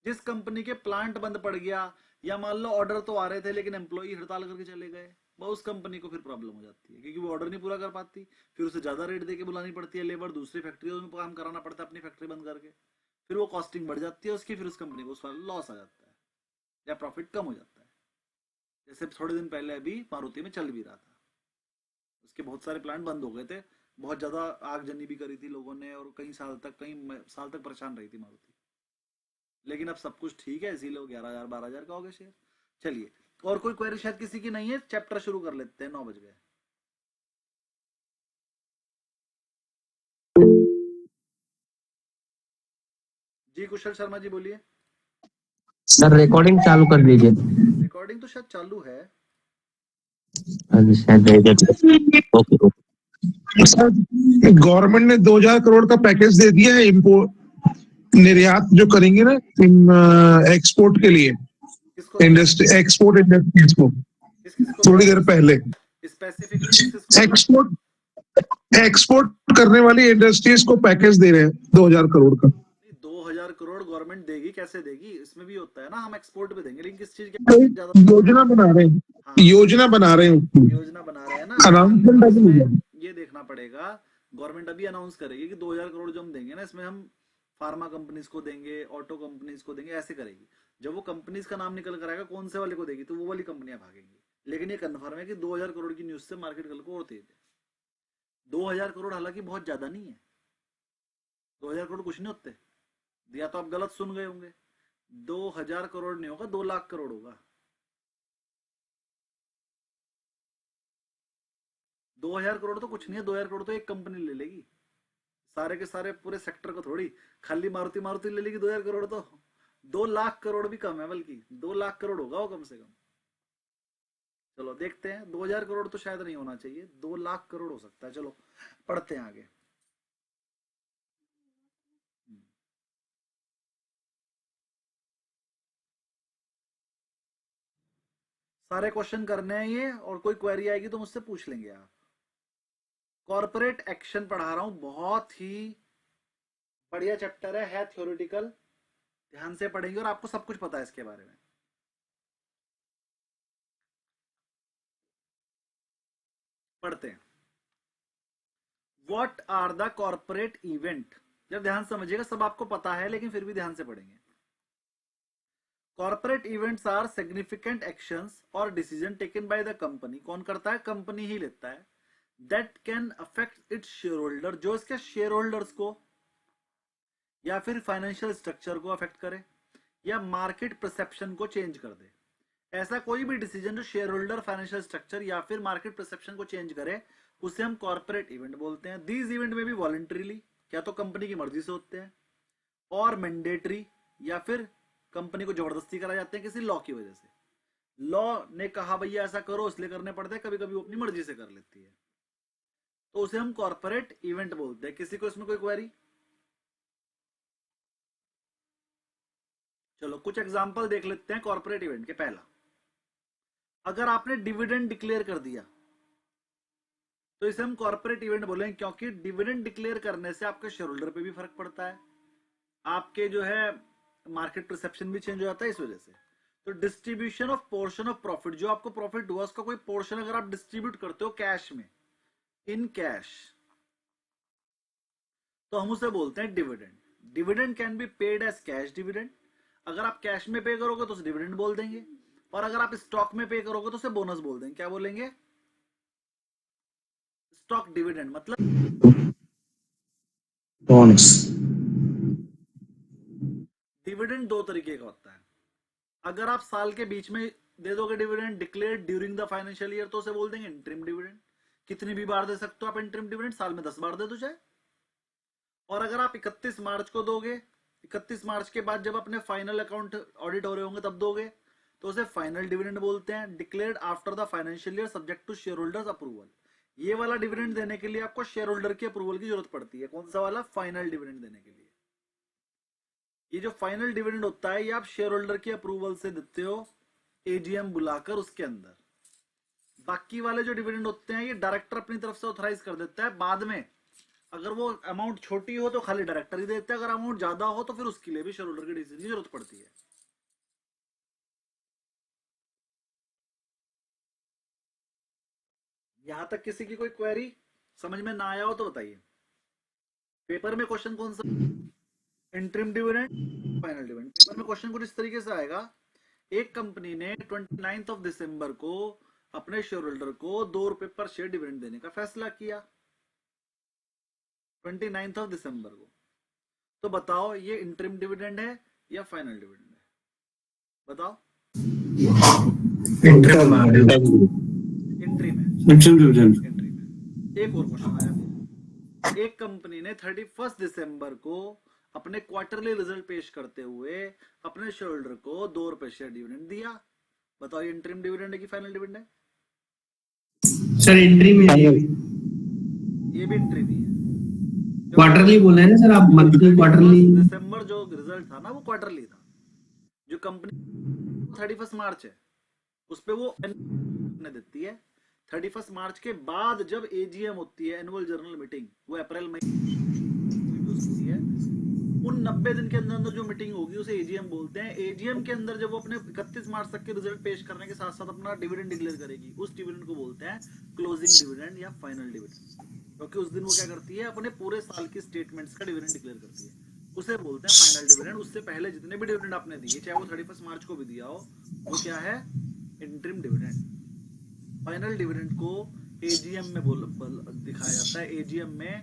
जिस कंपनी के प्लांट बंद पड़ गया, या मान लो ऑर्डर तो आ रहे थे लेकिन एम्प्लॉई हड़ताल करके चले गए, वो उस कंपनी को फिर प्रॉब्लम हो जाती है, क्योंकि वो ऑर्डर नहीं पूरा कर पाती, फिर उसे ज्यादा रेट देके बुलानी पड़ती है लेबर, दूसरी फैक्ट्रियों में काम कराना पड़ता है अपनी फैक्ट्री बंद करके, फिर वो कॉस्टिंग बढ़ जाती है उसकी, फिर उस कंपनी को लॉस आ जाता है या प्रॉफिट कम हो जाता है। जैसे थोड़े दिन पहले अभी मारुति में चल भी रहा था, उसके बहुत सारे प्लांट बंद हो गए थे, बहुत ज्यादा आगजनी भी करी थी लोगों ने, और कई साल तक परेशान रही थी मारुति। लेकिन अब सब कुछ ठीक है, इसीलिए वो 11,000 12,000 का हो गया शेयर। चलिए, और कोई क्वेरी शायद किसी की नहीं है, चैप्टर शुरू कर लेते हैं, 9 बज गए। जी कुशल शर्मा जी बोलिए। सर रिकॉर्डिंग चालू कर दीजिए। रिकॉर्डिंग तो शायद चालू है। Okay okay. सर गवर्नमेंट ने 2,000 करोड़ का पैकेज दे दिया है इम्पोर्ट निर्यात जो करेंगे ना एक्सपोर्ट के लिए, किसको दिया? इंडस्ट्री एक्सपोर्ट इंडस्ट्रीज को, किस किसको थोड़ी दिया? देर पहले। स्पेसिफिकली किस किसको दिया? एक्सपोर्ट करने वाली इंडस्ट्रीज को पैकेज दे रहे हैं 2,000 करोड़ का। 2,000 करोड़ गवर्नमेंट देगी, कैसे देगी? इसमें भी होता है ना, हम एक्सपोर्ट पे देंगे, लेकिन किस चीज के ज्यादा? योजना बना रहे हैं, हाँ, योजना बना रहे हैं उसकी, योजना बना रहे हैं ना। अनाउंसमेंट अब अभी हुआ। इसमें ये देखना पड़ेगा, गवर्नमेंट अभी अनाउंस करेगी कि 2,000 करोड़ जो हम देंगे ना, इसमें हम फार्मा कंपनीज को देंगे, ऑटो कंपनीज को देंगे, ऐसे करेगी। जब वो कंपनीज का नाम निकल कर आएगा कौन से वाले को देगी, तो वो वाली कंपनियां भागेंगी। लेकिन ये कंफर्म है कि 2,000 करोड़ की न्यूज से मार्केट कल को और तेज है। 2,000 करोड़ हालांकि बहुत ज्यादा नहीं है, 2,000 करोड़ कुछ नहीं होते, या तो आप गलत सुन गए होंगे। 2,000 करोड़ नहीं होगा, 2 लाख करोड़ होगा। 2,000 करोड़ तो कुछ नहीं है, 2,000 करोड़ तो एक कंपनी ले लेगी, सारे के सारे पूरे सेक्टर को थोड़ी, खाली मारुति मारुति ले लेगी 2,000 करोड़ तो। 2 लाख करोड़ भी कम है, बल्कि 2 लाख करोड़ होगा वो कम से कम। चलो देखते हैं, 2,000 करोड़ तो शायद नहीं होना चाहिए, 2 लाख करोड़ हो सकता है। चलो पढ़ते हैं आगे। सारे क्वेश्चन करने हैं ये, और कोई क्वेरी आएगी तो मुझसे पूछ लेंगे आप। कॉर्पोरेट एक्शन पढ़ा रहा हूं, बहुत ही बढ़िया चैप्टर है थ्योरेटिकल, ध्यान से पढ़ेंगे और आपको सब कुछ पता है इसके बारे में। पढ़ते हैं। What are the corporate event? जब ध्यान समझिएगा, सब आपको पता है लेकिन फिर भी ध्यान से पढ़ेंगे। Corporate events are significant actions और decision taken by the company. कौन करता है? कंपनी ही लेता है। That can affect its shareholder, जो इसके शेयर होल्डर्स को या फिर फाइनेंशियल स्ट्रक्चर को अफेक्ट करे, या मार्केट परसेप्शन को चेंज कर दे। ऐसा कोई भी डिसीजन जो शेयर होल्डर, फाइनेंशियल स्ट्रक्चर या फिर मार्केट परसेप्शन को चेंज करे, उसे हम कॉर्पोरेट इवेंट बोलते हैं। दीज इवेंट में भी वॉलंटरीली, क्या तो कंपनी की मर्जी से होते हैं, और मैंडेटरी, या फिर कंपनी को जबरदस्ती कराए जाते हैं किसी लॉ की वजह से। लॉ ने कहा भैया ऐसा करो इसलिए करने पड़ते हैं, कभी कभी वो अपनी मर्जी से कर लेती है, तो उसे हम कॉर्पोरेट इवेंट बोलते हैं। किसी को इसमें कोई क्वेरी? चलो कुछ एग्जांपल देख लेते हैं कॉर्पोरेट इवेंट के। पहला, अगर आपने डिविडेंड डिक्लेयर कर दिया तो इसे हम कॉर्पोरेट इवेंट बोलेंगे, क्योंकि डिविडेंड डिक्लेयर करने से आपके शेयर होल्डर पे भी फर्क पड़ता है, आपके जो है मार्केट परसेप्शन भी चेंज हो जाता है इस वजह से। तो distribution of portion of profit, जो आपको प्रॉफिट हुआ उसका कोई पोर्शन अगर आप डिस्ट्रीब्यूट करते हो कैश में, इन कैश, तो हम उसे बोलते हैं dividend. Dividend can be paid as cash dividend. अगर आप कैश में पे करोगे तो उसे डिविडेंड बोल देंगे, और अगर आप स्टॉक में पे करोगे तो उसे बोनस बोल देंगे। क्या बोलेंगे? स्टॉक डिविडेंड मतलब बोनस। डिविडेंड 2 तरीके का होता है। अगर आप साल के बीच में दे दोगे dividend declare during the financial year, तो उसे बोल देंगे इंटरिम डिविडेंड। कितनी भी बार दे सकते हो आप इंटरिम डिविडेंड, साल में 10 बार दे दो चाहे। और अगर आप 31 मार्च को दोगे, 31 मार्च के बाद जब अपने फाइनल अकाउंट ऑडिट हो रहे होंगे तब दोगे, तो उसे फाइनल डिविडेंड बोलते हैं। Declared after the financial year subject to share holders approval. ये वाला डिविडेंड देने के लिए आपको शेयर होल्डर की अप्रूवल की जरूरत पड़ती है। कौन सा वाला? फाइनल डिविडेंड देने के लिए। ये जो फाइनल डिविडेंड होता है ये आप शेयर होल्डर की अप्रूवल से देते हो, एजीएम बुलाकर उसके अंदर। बाकी वाले जो डिविडेंड होते हैं ये डायरेक्टर अपनी तरफ से ऑथराइज कर देता है। बाद में अगर वो अमाउंट छोटी हो तो खाली डायरेक्टर ही देते हैं, अगर अमाउंट ज्यादा हो तो फिर उसके लिए भी शेयर होल्डर के डिसीजन की जरूरत पड़ती है। यहां तक किसी की कोई क्वेरी समझ में ना आया हो तो बताइए। पेपर में क्वेश्चन कौन सा? Interim dividend, final dividend. Paper में क्वेश्चन कुछ इस तरीके से आएगा, एक कंपनी ने 29 दिसंबर को अपने शेयर होल्डर को 2 रुपए पर शेयर डिविडेंड देने का फैसला किया। 29th ऑफ दिसंबर को। तो बताओ ये इंटरिम डिविडेंड है या फाइनल डिविडेंड है? बताओ। इंटरिम है। इंटरिम है। एक और क्वेश्चन आया। एक कंपनी ने 31 दिसंबर को अपने क्वार्टरली रिजल्ट पेश करते हुए अपने शेयर होल्डर को 2 रुपए शेयर डिविडेंड दिया। बताओ ये इंटरिम डिविडेंड है कि फाइनल डिविडेंड है? सर इंटरिम है, ये भी इंटरिम ही है। क्वार्टरली बोल रहे हैं ना सर आप, मंथली क्वार्टरली। दिसंबर जो रिजल्ट था ना वो क्वार्टरली था। जो कंपनी 31 मार्च है उस पे वो ने देती है। 31 मार्च के बाद जब एजीएम होती है, एनुअल जनरल मीटिंग, वो अप्रैल मई होती है, उन 90 दिन के अंदर जो मीटिंग होगी उसे एजीएम बोलते हैं। एजीएम के अंदर जब वो अपने 31 मार्च तक के रिजल्ट पेश करने के साथ साथ अपना डिविडेंड डिक्लेयर करेगी, उस डिविडेंड को बोलते हैं क्लोजिंग डिविडेंड या फाइनल डिविडेंड। क्योंकि उस दिन वो क्या करती है, अपने पूरे साल की स्टेटमेंट्स का डिविडेंड डिक्लेयर करती है, उसे बोलते हैं फाइनल डिविडेंड। उससे पहले जितने भी डिविडेंड आपने दिए, चाहे वो 31 मार्च को भी दिया हो, वो क्या है? Interim dividend. फाइनल डिविडेंड को एजीएम में दिखाया जाता है। एजीएम में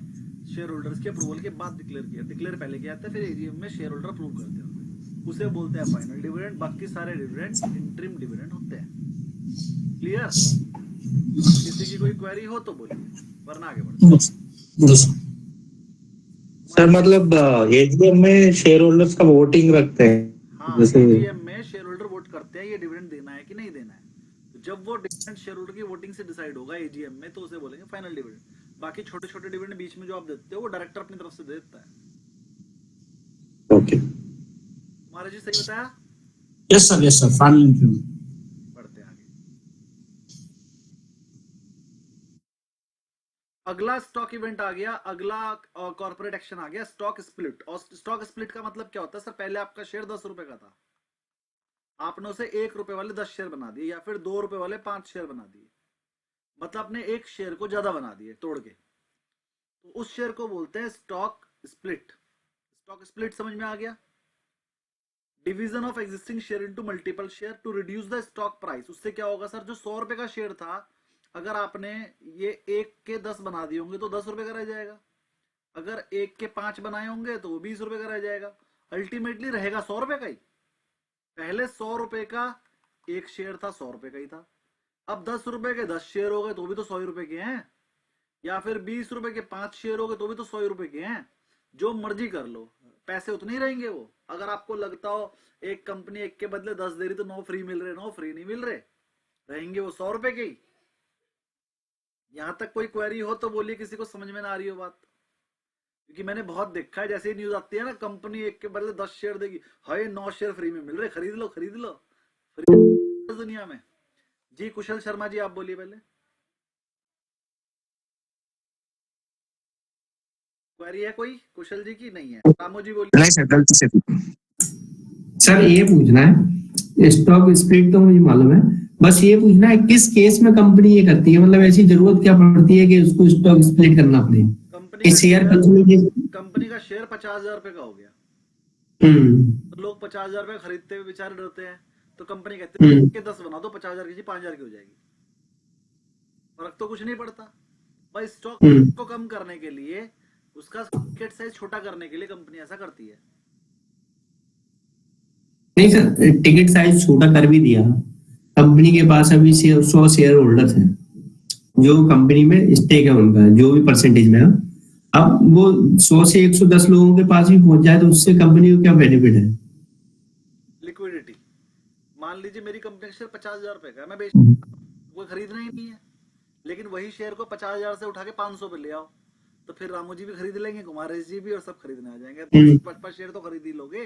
शेयर होल्डर्स के अप्रूवल के बाद डिक्लेयर पहले किया जाता है, फिर एजीएम में शेयर होल्डर अप्रूव करते हैं, उसे बोलते हैं फाइनल डिविडेंड। बाकी सारे डिविडेंड इंटरिम डिविडेंड होते हैं। क्लियर? किसी की कोई क्वेरी हो तो बोलिए, वरना आगे बढ़ते। सर मतलब एजीएम में शेयर होल्डर्स का वोटिंग रखते हैं। हाँ, जैसे एजीएम में शेयर होल्डर वोट करते हैं ये डिविडेंड देना है कि नहीं देना है। तो जब वो डिविडेंड शेयर होल्डर की वोटिंग से डिसाइड होगा एजीएम में, तो उसे बोलेंगे फाइनल डिविडेंड। बाकी छोटे छोटे डिविडेंड बीच में जो आप देते हो वो डायरेक्टर अपनी तरफ से दे देता है। ओके, तुम्हारा जी सही बताया? Yes sir final interview. बढ़ते हैं आगे। अगला स्टॉक इवेंट आ गया, अगला कॉर्पोरेट एक्शन आ गया, स्टॉक स्प्लिट। और स्टॉक स्प्लिट का मतलब क्या होता है? सर पहले आपका शेयर 10 रुपए का था, आपने उसे 1 रुपए वाले 10 शेयर बना दिए, या फिर 2 रुपए वाले 5 शेयर बना दिए। मतलब आपने एक शेयर को ज्यादा बना दिए तोड़ के, तो उस शेयर को बोलते हैं स्टॉक स्प्लिट। स्टॉक स्प्लिट समझ में आ गया? Division of existing share into multiple share to reduce the stock price. उससे क्या होगा सर? जो 100 रुपए का शेयर था, अगर आपने ये 1 के 10 बना दिए होंगे तो 10 रुपए का रह जाएगा। अगर 1 के 5 बनाए होंगे तो वो 20 रुपए का रह जाएगा। अल्टीमेटली रहेगा 100 रुपए का ही। पहले 100 रुपए का एक शेयर था, 100 रुपए का ही था। अब 10 रुपए के 10 शेयर हो गए तो भी तो 100 रुपए के हैं, या फिर 20 रुपए के 5 शेयर हो गए तो भी तो 100 रुपए के हैं। जो मर्जी कर लो, पैसे उतने ही रहेंगे वो। अगर आपको लगता हो एक कंपनी 1 के बदले 10 दे रही तो 9 फ्री मिल रहे, 9 फ्री नहीं मिल रहे, रहेंगे वो 100 रुपए के ही। यहां तक कोई क्वेरी हो तो बोलिए, किसी को समझ में ना आ रही हो बात? क्योंकि मैंने बहुत देखा है, जैसे ही न्यूज आती है ना, कंपनी 1 के बदले 10 शेयर देगी, हाय 9 शेयर फ्री में मिल रहे, खरीद लो खरीद लो। फ्री दुनिया में। जी कुशल शर्मा जी, आप बोलिए पहले। क्वेरी है कोई कुशल जी की? नहीं है। रामू जी बोलिए। नहीं सर, गलती से। सर ये पूछना है, स्टॉक स्प्लिट तो मुझे मालूम है, बस ये पूछना है किस केस में कंपनी ये करती है? मतलब ऐसी जरूरत क्या पड़ती है कि उसको स्टॉक स्प्लिट करना पड़े? कंपनी का शेयर 50,000 रुपए का हो गया, तो लोग 50,000 रुपए खरीदते हुए बेचारे डरते हैं, तो कंपनी कहती है कि 10 बना दो, 50,000 की 5,000 की हो जाएगी। फर्क तो कुछ नहीं पड़ता भाई। स्टॉक को कम करने के लिए, उसका मार्केट साइज छोटा करने के लिए कंपनी ऐसा करती है। नहीं सर, टिकट साइज छोटा कर भी दिया, कंपनी के पास अभी 100 शेयर होल्डर्स हैं, जो कंपनी में स्टेक है उनका, जो भी परसेंटेज में है। अब वो 100 से 110 लोगों के पास भी पहुंच जाए तो उससे कंपनी को क्या बेनिफिट है? लिक्विडिटी। मान लीजिए मेरी कंपनी का शेयर 50,000 रुपए का, मैं कोई खरीदना ही नहीं है, लेकिन वही शेयर को 50,000 से उठा के 500 पे ले आओ, तो फिर रामू जी भी खरीद लेंगे, कुमारेश जी भी, और सब खरीदने आ जाएंगे। 50 शेयर तो खरीद ही लोगे,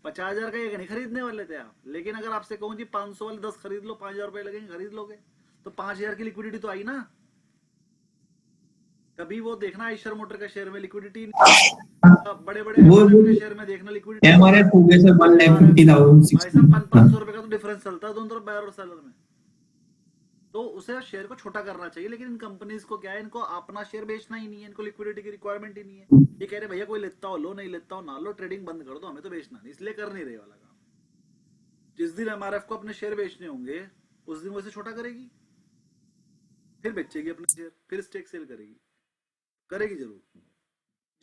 50,000 का एक नहीं खरीदने वाले थे आप। लेकिन अगर आपसे कहूं जी 500 वाले 10 खरीद लो, 5,000 रुपए लगेंगे, खरीद लोगे, तो 5,000 की लिक्विडिटी तो आई ना। कभी वो देखना आयशर मोटर का शेयर में लिक्विडिटी, बड़े बड़े शेयर में देखना लिक्विडिटी। हमारे पूरे से 1,50,000 500 रुपए का तो डिफरेंस चलता है दोनों तरफ, बायर और सेलर में। तो उसे शेयर को छोटा करना चाहिए, लेकिन इन कंपनीज को क्या है, इनको अपना शेयर बेचना ही नहीं है, इनको लिक्विडिटी की रिक्वायरमेंट ही नहीं है। ये कह रहे भैया कोई लेता हो लो, नहीं लेता हो ना लो, ट्रेडिंग बंद कर दो, हमें तो बेचना नहीं, इसलिए कर नहीं रहे वाला काम। जिस दिन एमआरएफ को अपने शेयर बेचने होंगे उस दिन वैसे छोटा करेगी, फिर बेचेगी अपने शेयर, फिर स्टेक सेल करेगी, करेगी जरूर।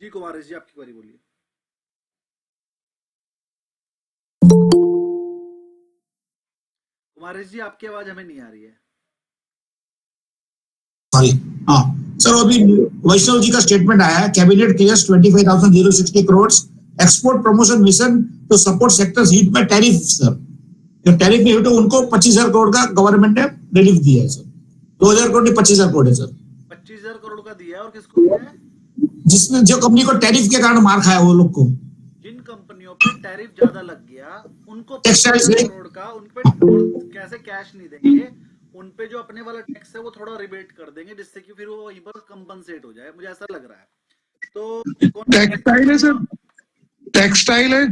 जी कुमारेश जी, आपकी क्वेरी बोलिए। कुमारेश जी, आपकी आवाज हमें नहीं आ रही है। सॉरी। हाँ सर, अभी वैष्णव जी का स्टेटमेंट आया है, cabinet clears 25,060 crore export promotion mission to support sectors hit by tariff. Sir जो टैरिफ में हिट हो उनको 25,000 करोड़ का गवर्नमेंट ने रिलीफ दिया है सर। 2,000 करोड़ नहीं, 25,000 करोड़ है सर। 25,000 करोड़ का दिया है, और किसको दिया है? जिसने जो कंपनी को टैरिफ के कारण मार खाया वो लोग को। जिन कंपनियों पे टैरिफ ज्यादा लग गया उनको टेक्सटाइल 25,000 करोड़ का, उन पे और कैसे कैश नहीं देंगे, उन पे जो अपने वाला टैक्स है वो थोड़ा रिबेट कर देंगे, जिससे कि फिर वो वहीं पर कंपनसेट हो जाए, मुझे ऐसा लग रहा है। तो टेक्सटाइल है सर, टेक्सटाइल है,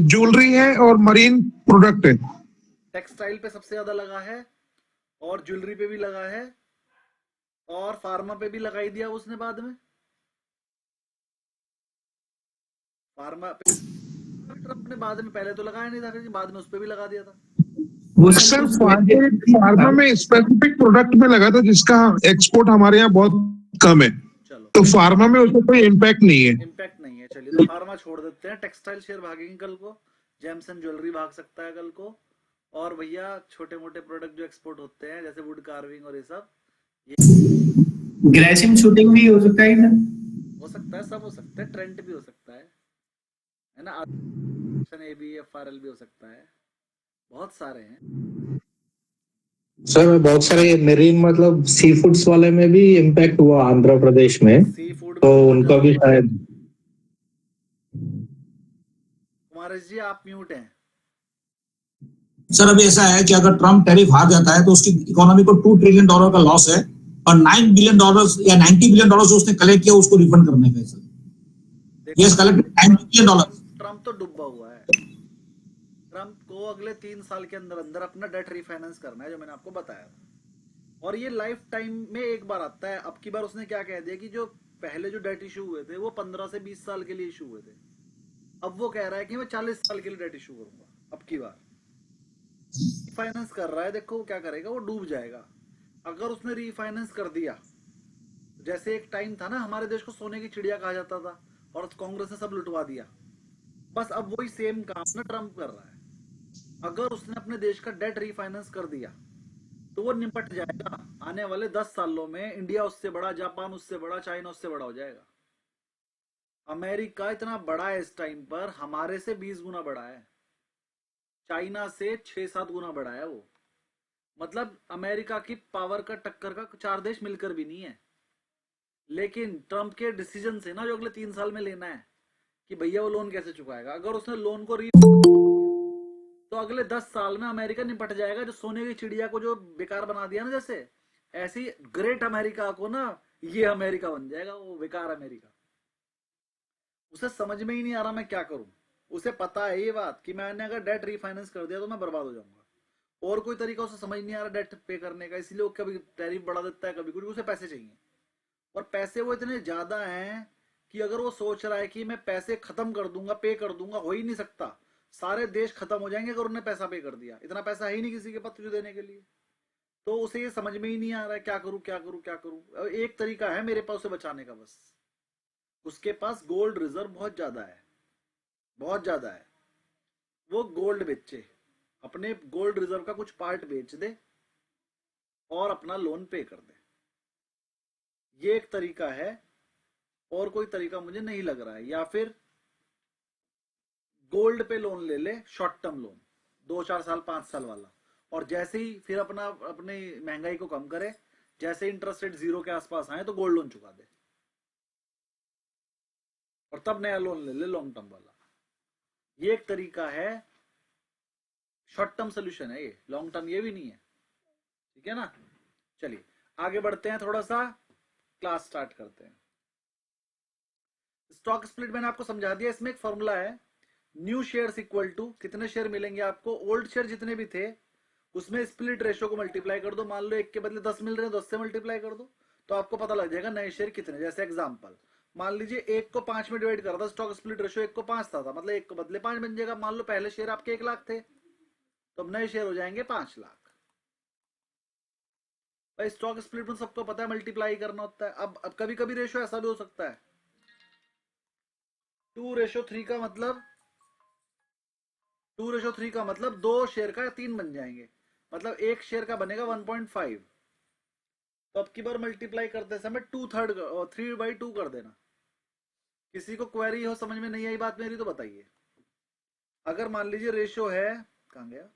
ज्वेलरी है और मरीन प्रोडक्ट है। टेक्सटाइल पे सबसे ज्यादा लगा है, और ज्वेलरी पे भी लगा है, और फार्मा पे भी लगा ही दिया उसने बाद में। फार्मा पे ट्रम्प ने बाद में, पहले तो लगाया नहीं था, फिर बाद में उस पे भी लगा दिया था। वो सर फार्मा में स्पेसिफिक प्रोडक्ट में लगा था जिसका एक्सपोर्ट हमारे यहाँ बहुत कम है, चलो तो फार्मा में उसका कोई इम्पैक्ट नहीं है। इम्पैक्ट नहीं है, चलिए तो फार्मा छोड़ देते हैं। टेक्सटाइल शेयर भागेंगे कल को, जेम्सन ज्वेलरी भाग सकता है कल को, और भैया छोटे मोटे प्रोडक्ट जो एक्सपोर्ट होते हैं जैसे वुड कार्विंग और ये सब, ये ग्रेसिम शूटिंग भी हो सकता है सर। हो सकता है, सब हो सकता है, ट्रेंड भी हो सकता है ना, ABFRL भी हो सकता है, बहुत सारे हैं सर बहुत सारे मेरीन मतलब सी फूड्स वाले में भी इम्पैक्ट हुआ आंध्र प्रदेश में, सी फूड तो में बहुत उनका भी ज्यादा। शायद। कुमारेश जी आप म्यूट हैं। सर अभी ऐसा है कि अगर ट्रम्प टैरिफ हार जाता है तो उसकी इकोनॉमी को $2 ट्रिलियन का लॉस है, और $9 बिलियन या $90 बिलियन जो उसने कलेक्ट किया उसको रिफंड करने का है sir. Yes, collected $9 billion. Trump तो डूबा हुआ है। ट्रम्प को अगले 3 साल के अंदर अंदर अपना डेट रिफाइनेंस करना है, जो मैंने आपको बताया था, और ये लाइफ टाइम में एक बार आता है। अब की बार उसने क्या कह दिया कि जो पहले जो डेट इशू हुए थे वो 15 से 20 साल के लिए इशू हुए थे, अब वो कह रहा है कि मैं 40 साल के लिए डेट इशू करूंगा। अब की बार रिफाइनेंस कर रहा है, देखो वो क्या करेगा, वो डूब जाएगा। अगर उसने रिफाइनेंस कर दिया, जैसे एक टाइम था ना हमारे देश को सोने की चिड़िया कहा जाता था और कांग्रेस ने सब लुटवा दिया, बस अब वही सेम काम ना ट्रम्प कर रहा है। अगर उसने अपने देश का डेट रिफाइनेंस कर दिया तो वो निपट जाएगा। आने वाले 10 सालों में इंडिया उससे बड़ा, जापान उससे बड़ा, चाइना उससे बड़ा हो जाएगा। अमेरिका इतना बड़ा है इस टाइम पर, हमारे से 20 गुना बड़ा है, चाइना से 6-7 गुना बड़ा है वो। मतलब अमेरिका की पावर का टक्कर का 4 देश मिलकर भी नहीं है। लेकिन ट्रम्प के डिसीजन से ना, जो अगले 3 साल में लेना है कि भैया वो लोन कैसे चुकाएगा, अगर उसने लोन को तो अगले 10 साल में अमेरिका निपट जाएगा। जो सोने की चिड़िया को जो बेकार बना दिया ना, जैसे ऐसी ग्रेट अमेरिका को ना ये अमेरिका बन जाएगा, वो बेकार अमेरिका। उसे समझ में ही नहीं आ रहा मैं क्या करूं। उसे पता है ये बात कि मैंने अगर डेट रिफाइनेंस कर दिया तो मैं बर्बाद हो जाऊंगा, और कोई तरीका उसे समझ नहीं आ रहा डेट पे करने का, इसलिए वो कभी टैरिफ बढ़ा देता है, कभी कुछ। उसे पैसे चाहिए, और पैसे वो इतने ज्यादा हैं कि अगर वो सोच रहा है कि मैं पैसे खत्म कर दूंगा, पे कर दूंगा, हो ही नहीं सकता। सारे देश खत्म हो जाएंगे अगर उन्हें पैसा पे कर दिया। इतना पैसा है ही नहीं किसी के पास तुझे देने के लिए। तो उसे ये समझ में ही नहीं आ रहा है क्या करूं क्या करूं क्या करूं। एक तरीका है मेरे पास उसे बचाने का, बस उसके पास गोल्ड रिजर्व बहुत ज्यादा है, बहुत ज्यादा है। वो गोल्ड बेचे, अपने गोल्ड रिजर्व का कुछ पार्ट बेच दे और अपना लोन पे कर दे। ये एक तरीका है, और कोई तरीका मुझे नहीं लग रहा है। या फिर गोल्ड पे लोन ले ले, शॉर्ट टर्म लोन, 2-4 साल 5 साल वाला, और जैसे ही फिर अपनी महंगाई को कम करे, जैसे इंटरेस्ट रेट 0 के आसपास आए तो गोल्ड लोन चुका दे, और तब नया लोन ले ले लॉन्ग टर्म वाला। ये एक तरीका है, शॉर्ट टर्म सोल्यूशन है ये, लॉन्ग टर्म ये भी नहीं है। ठीक है ना, चलिए आगे बढ़ते हैं, थोड़ा सा क्लास स्टार्ट करते हैं। स्टॉक स्प्लिट मैंने आपको समझा दिया। इसमें एक फॉर्मूला है, न्यू शेयर्स इक्वल टू कितने शेयर मिलेंगे आपको, ओल्ड शेयर जितने भी थे उसमें स्प्लिट रेशियो को मल्टीप्लाई कर दो। मान लो 1 के बदले 10 मिल रहे हैं, 10 से मल्टीप्लाई कर दो तो आपको पता लग जाएगा नए शेयर कितने। जैसे एग्जांपल, मान लीजिए 1 को 5 में डिवाइड कर था, स्टॉक स्प्लिट रेशियो 1 को 5 था, मतलब 1 को बदले 5 बन जाएगा। मान लो पहले शेयर आपके 1 लाख थे, तो अब नए शेयर हो जाएंगे 5 लाख। भाई स्टॉक स्प्लिट में सबको पता है मल्टीप्लाई करना होता है। अब कभी कभी रेशियो ऐसा भी हो सकता है 2:3 का मतलब 2:3 का मतलब 2 शेयर का 3 बन जाएंगे, मतलब 1 शेयर का बनेगा 1.5। तो अब की बार मल्टीप्लाई करते समय 3/2 कर देना। किसी को क्वेरी हो, समझ में नहीं आई बात मेरी तो बताइए। अगर मान लीजिए रेशो है, कहां गया,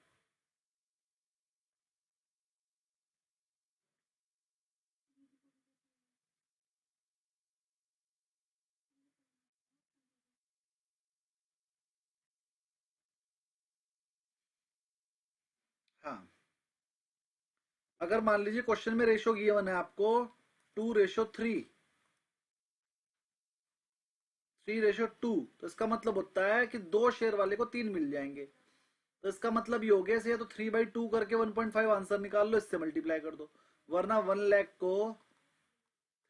हाँ, अगर मान लीजिए क्वेश्चन में रेशो गिवन है आपको 2:3, 3:2, तो इसका मतलब होता है कि 2 शेयर वाले को 3 मिल जाएंगे। तो इसका मतलब ये हो गया, या तो 3/2 करके 1.5 आंसर निकाल लो, इससे मल्टीप्लाई कर दो, वरना 1 लाख को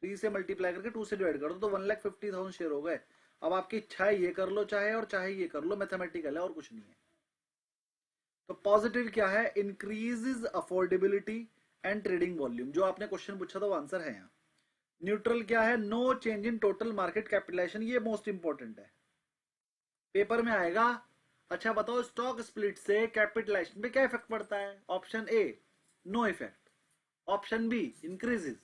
3 से मल्टीप्लाई करके 2 से डिवाइड कर दो, तो 1,50,000 शेयर हो गए। अब आपकी इच्छा है ये कर लो चाहे, और चाहे ये कर लो, मैथमेटिकल है और कुछ नहीं है। तो पॉजिटिव क्या है, increases affordability and trading volume, जो आपने क्वेश्चन पूछा था वो आंसर है यहाँ। न्यूट्रल क्या है, no change in total market capitalisation, ये मोस्ट इंपॉर्टेंट है, पेपर में आएगा। अच्छा बताओ, स्टॉक स्प्लिट से कैपिटलाइजेशन पे क्या इफेक्ट पड़ता है? Option A no effect, option B increases,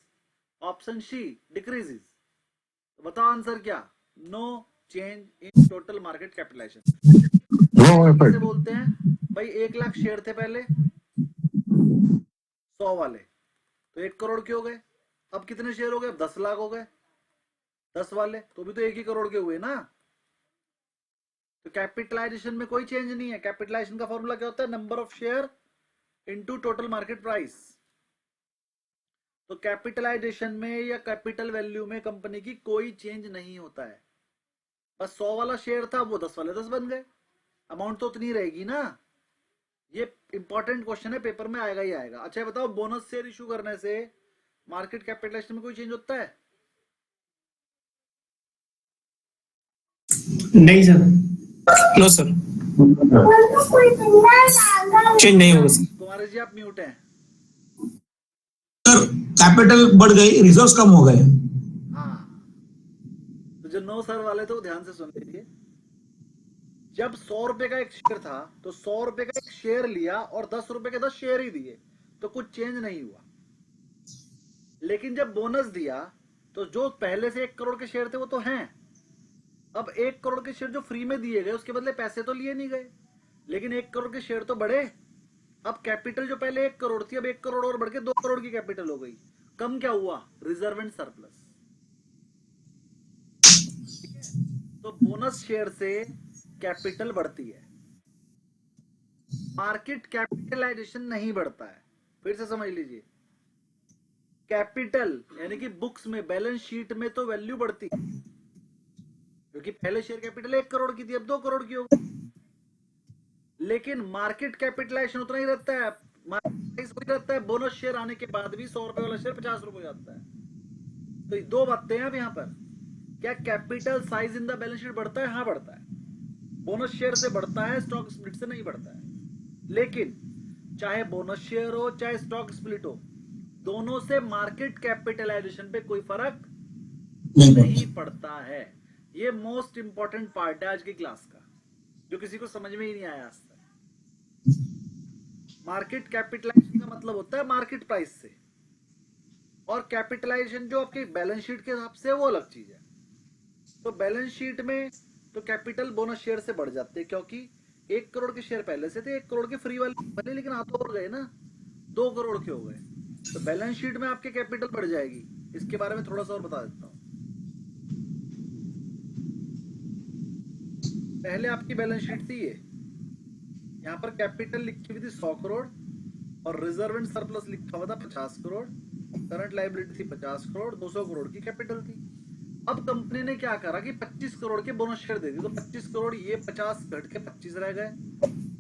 option C decreases. तो बताओ आंसर क्या, no change in total market capitalisation. कैसे बोलते हैं भाई, 1 लाख शेयर थे पहले 100 वाले, तो 1 करोड़ के हो गए। अब कितने शेयर हो गए? 10 लाख हो गए 10 वाले, तो भी तो 1 ही करोड़ के हुए ना। तो कैपिटलाइजेशन में कोई चेंज नहीं है। कैपिटलाइजेशन का फॉर्मूला क्या होता है, number of share into total market price. तो कैपिटलाइजेशन में या कैपिटल वैल्यू में कंपनी की कोई चेंज नहीं होता है। बस 100 वाला शेयर था, वो 10 वाले 10 बन गए, अमाउंट तो उतनी रहेगी ना। ये इंपॉर्टेंट क्वेश्चन है, पेपर में आएगा ही आएगा। अच्छा बताओ, बोनस शेयर इशू करने से मार्केट कैपिटलाइजेशन में कोई चेंज होता है? नहीं सर, नो सर, चेंज नहीं होगा सर। कुमार जी आप म्यूट हैं। सर कैपिटल बढ़ गई, रिजर्व्स कम हो गए। हाँ, तो जो 9 सर वाले थे वो ध्यान से सुन लीजिए। जब 100 रुपए का एक शेयर था, तो 100 रुपए का एक शेयर लिया और 10 रुपए के 10 शेयर ही दिए, तो कुछ चेंज नहीं हुआ। लेकिन जब बोनस दिया, तो जो पहले से 1 करोड़ के शेयर थे वो तो हैं। अब 1 करोड़ के शेयर जो फ्री में दिए गए, उसके बदले पैसे तो लिए नहीं गए, लेकिन 1 करोड़ के शेयर तो बढ़े। अब कैपिटल जो पहले 1 करोड़ थी, अब 1 करोड़ और बढ़ के 2 करोड़ की कैपिटल हो गई। कम क्या हुआ? Reserve and surplus. तो बोनस शेयर से कैपिटल बढ़ती है, मार्केट कैपिटलाइजेशन नहीं बढ़ता है। फिर से समझ लीजिए, कैपिटल यानी कि बुक्स में, बैलेंस शीट में तो वैल्यू बढ़ती है, क्योंकि पहले शेयर कैपिटल 1 करोड़ की थी, अब 2 करोड़ की हो गई। लेकिन मार्केट कैपिटलाइजेशन उतना ही रहता है, मार्केट वही रहता है। बोनस शेयर आने के बाद भी 100 रुपए वाला शेयर 50 रुपए हो जाता है। तो ये 2 बातें हैं अब यहाँ पर। क्या capital size in the balance sheet बढ़ता है? हाँ बढ़ता है, बोनस शेयर से बढ़ता है, स्टॉक स्प्लिट से नहीं बढ़ता है। लेकिन चाहे बोनस शेयर हो चाहे स्टॉक स्प्लिट हो, दोनों से मार्केट कैपिटलाइजेशन पे कोई फर्क नहीं पड़ता है। ये मोस्ट इंपॉर्टेंट पार्ट है आज की क्लास का, जो किसी को समझ में ही नहीं आया आज तक। मार्केट कैपिटलाइजेशन का मतलब होता है मार्केट प्राइस से, और कैपिटलाइजेशन जो आपकी बैलेंस शीट के हिसाब से वो अलग चीज है। तो बैलेंस शीट में तो कैपिटल बोनस शेयर से बढ़ जाते हैं, क्योंकि 1 करोड़ के शेयर पहले से थे, 1 करोड़ के फ्री वाले, लेकिन हाथों और गए ना, 2 करोड़ के हो गए, तो बैलेंस शीट में आपके कैपिटल बढ़ जाएगी। इसके बारे में थोड़ा सा और बता देता हूं। पहले आपकी बैलेंस शीट थी ये, यहाँ पर कैपिटल लिखी हुई थी 100 करोड़ और रिजर्व एंड सरप्लस लिखा हुआ था 50 करोड़, करंट लायबिलिटी थी 50 करोड़, 200 करोड़ की कैपिटल थी। अब कंपनी ने क्या करा कि 25 करोड़ के बोनस शेयर दे दी, तो 25 करोड़, ये 50 घट के 25 रह गए,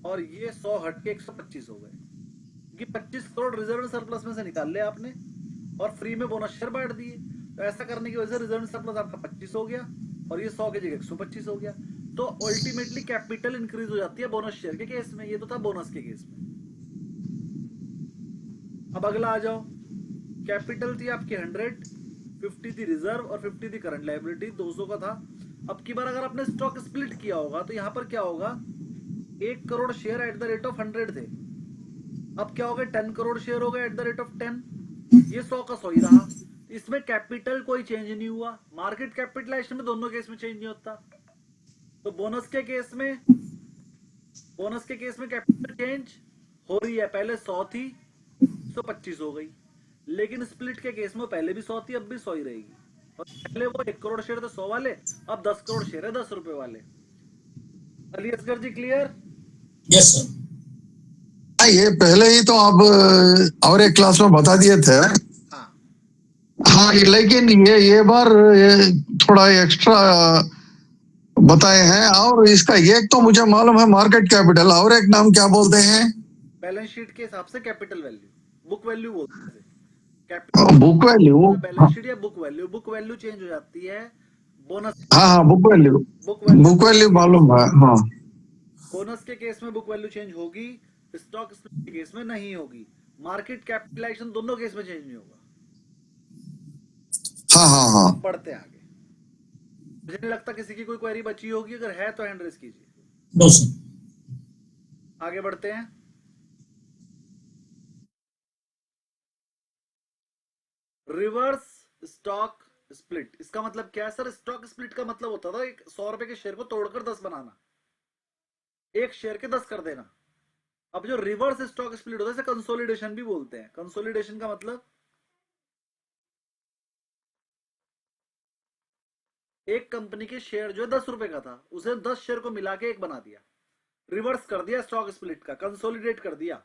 और ये 100 हट के 125 हो गए, क्योंकि 25 करोड़ रिजर्व सरप्लस में से निकाल लिया आपने और फ्री में बोनस शेयर बांट दिए। तो ऐसा करने की वजह से रिजर्व सरप्लस आपका 25 हो गया और ये 100 की जगह 125 हो गया। तो अल्टीमेटली कैपिटल इंक्रीज हो जाती है बोनस शेयर के केस में। ये तो था बोनस के केस में। अब अगला आ जाओ, कैपिटल थी आपकी 100, 50 थी रिजर्व और 50 थी करंट लायबिलिटी, 200 का था अब की बार अगर आपने स्टॉक स्प्लिट किया होगा तो यहाँ पर क्या होगा, 1 crore share at the rate of 100 थे, अब क्या हो गए 10 करोड़ शेयर हो गए एट द रेट ऑफ 10, ये 100 का 100 ही रहा। इसमें कैपिटल कोई चेंज नहीं हुआ, मार्केट कैपिटलाइजेशन में दोनों केस में चेंज नहीं होता। तो बोनस के केस में कैपिटल चेंज हो रही है, पहले 100 थी 125 हो गई, लेकिन स्प्लिट के केस में पहले भी 100 थी अब भी 100 ही रहेगी। और पहले वो 1 करोड़ शेयर थे 100 वाले, अब 10 करोड़ शेयर है 10 रुपए वाले। अली असगर जी क्लियर? Yes sir. ये पहले ही तो आप और एक क्लास में बता दिए थे। हाँ हाँ, लेकिन ये बार थोड़ा एक्स्ट्रा बताए हैं। और इसका एक तो मुझे मालूम है मार्केट कैपिटल, और एक नाम क्या बोलते हैं? बैलेंस शीट के हिसाब से कैपिटल वैल्यू, बुक वैल्यू बोलते हैं। Capital book value. Balance sheet या बुक वैल्यू चेंज हो जाती है बोनस। हाँ हाँ, बुक वैल्यू मालूम है। हाँ, बोनस के केस में बुक वैल्यू चेंज होगी, स्टॉक स्प्लिट के केस में नहीं होगी, मार्केट कैपिटलाइजेशन दोनों केस में चेंज नहीं होगा। हाँ, हाँ, हाँ। अब बढ़ते हैं आगे। मुझे नहीं लगता किसी की कोई क्वेरी बची होगी, अगर है तो हैंड रेज कीजिए। No sir. आगे बढ़ते हैं। रिवर्स स्टॉक स्प्लिट, इसका मतलब क्या है सर? स्टॉक स्प्लिट का मतलब होता था 100 रुपए के शेयर को तोड़कर 10 बनाना, एक शेयर के 10 कर देना। अब जो रिवर्स स्टॉक स्प्लिट होता है इसे कंसोलिडेशन भी बोलते हैं। कंसोलिडेशन का मतलब एक कंपनी के शेयर जो 10 रुपए का था उसे 10 शेयर को मिला के एक बना दिया, रिवर्स कर दिया स्टॉक स्प्लिट का, कंसोलिडेट कर दिया।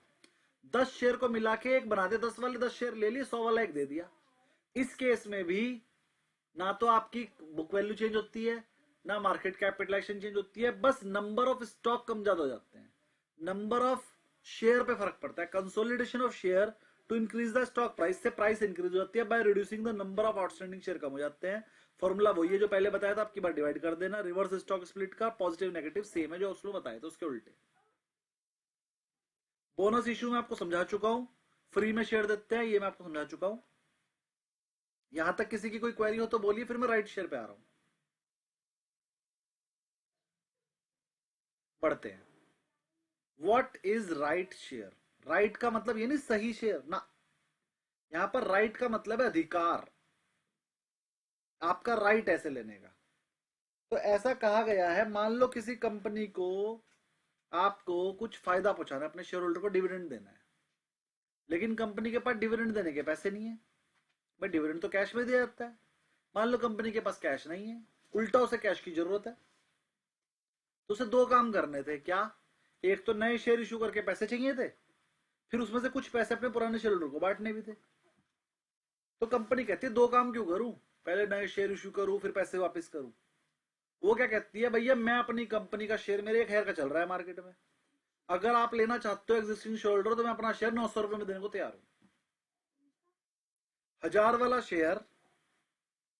10 शेयर को मिला के एक बना दिया, 10 वाले 10 शेयर ले लिए, 100 वाला एक दे दिया। इस केस में भी ना तो आपकी बुक वैल्यू चेंज होती है ना मार्केट कैपिटलाइजेशन चेंज होती है, बस नंबर ऑफ स्टॉक कम ज्यादा हो जाते हैं, नंबर ऑफ शेयर पे फर्क पड़ता है। Consolidation of share to increase the stock price, से प्राइस इंक्रीज हो जाती है, by reducing the number of outstanding share कम हो जाते हैं। फॉर्मूला वही है जो पहले बताया था, आपकी बार डिवाइड कर देना। रिवर्स स्टॉक स्प्लिट का पॉजिटिव नेगेटिव सेम है जो उसमें बताया था, उसके उल्टे। बोनस इश्यू में आपको समझा चुका हूं, फ्री में शेयर देते हैं ये मैं आपको समझा चुका हूं। यहां तक किसी की कोई क्वेरी हो तो बोलिए, फिर मैं राइट शेयर पे आ रहा हूं। पढ़ते हैं। What is right share? Right का मतलब ये नहीं सही शेयर ना, यहां पर राइट का मतलब है अधिकार, आपका राइट ऐसे लेने का। तो ऐसा कहा गया है, मान लो किसी कंपनी को आपको कुछ फायदा पहुंचाना है, अपने शेयर होल्डर को डिविडेंड देना है, लेकिन कंपनी के पास डिविडेंड देने के पैसे नहीं है। भाई डिविडेंड तो कैश में दिया जाता है, मान लो कंपनी के पास कैश नहीं है, उल्टा उसे कैश की जरूरत है, तो उसे 2 काम करने थे। क्या? एक तो नए शेयर इशू करके पैसे चाहिए थे, फिर उसमें से कुछ पैसे अपने पुराने शेयर होल्डर को बांटने भी थे। तो कंपनी कहती है 2 काम क्यों करूं, पहले नए शेयर इशू करूं फिर पैसे वापस करूं। वो क्या कहती है, भैया मैं अपनी कंपनी का शेयर, मेरे 1,000 का चल रहा है मार्केट में, अगर आप लेना चाहते हो एग्जिस्टिंग शेयर होल्डर तो मैं अपना शेयर 900 रुपए में देने को तैयार हूं। 1000 वाला शेयर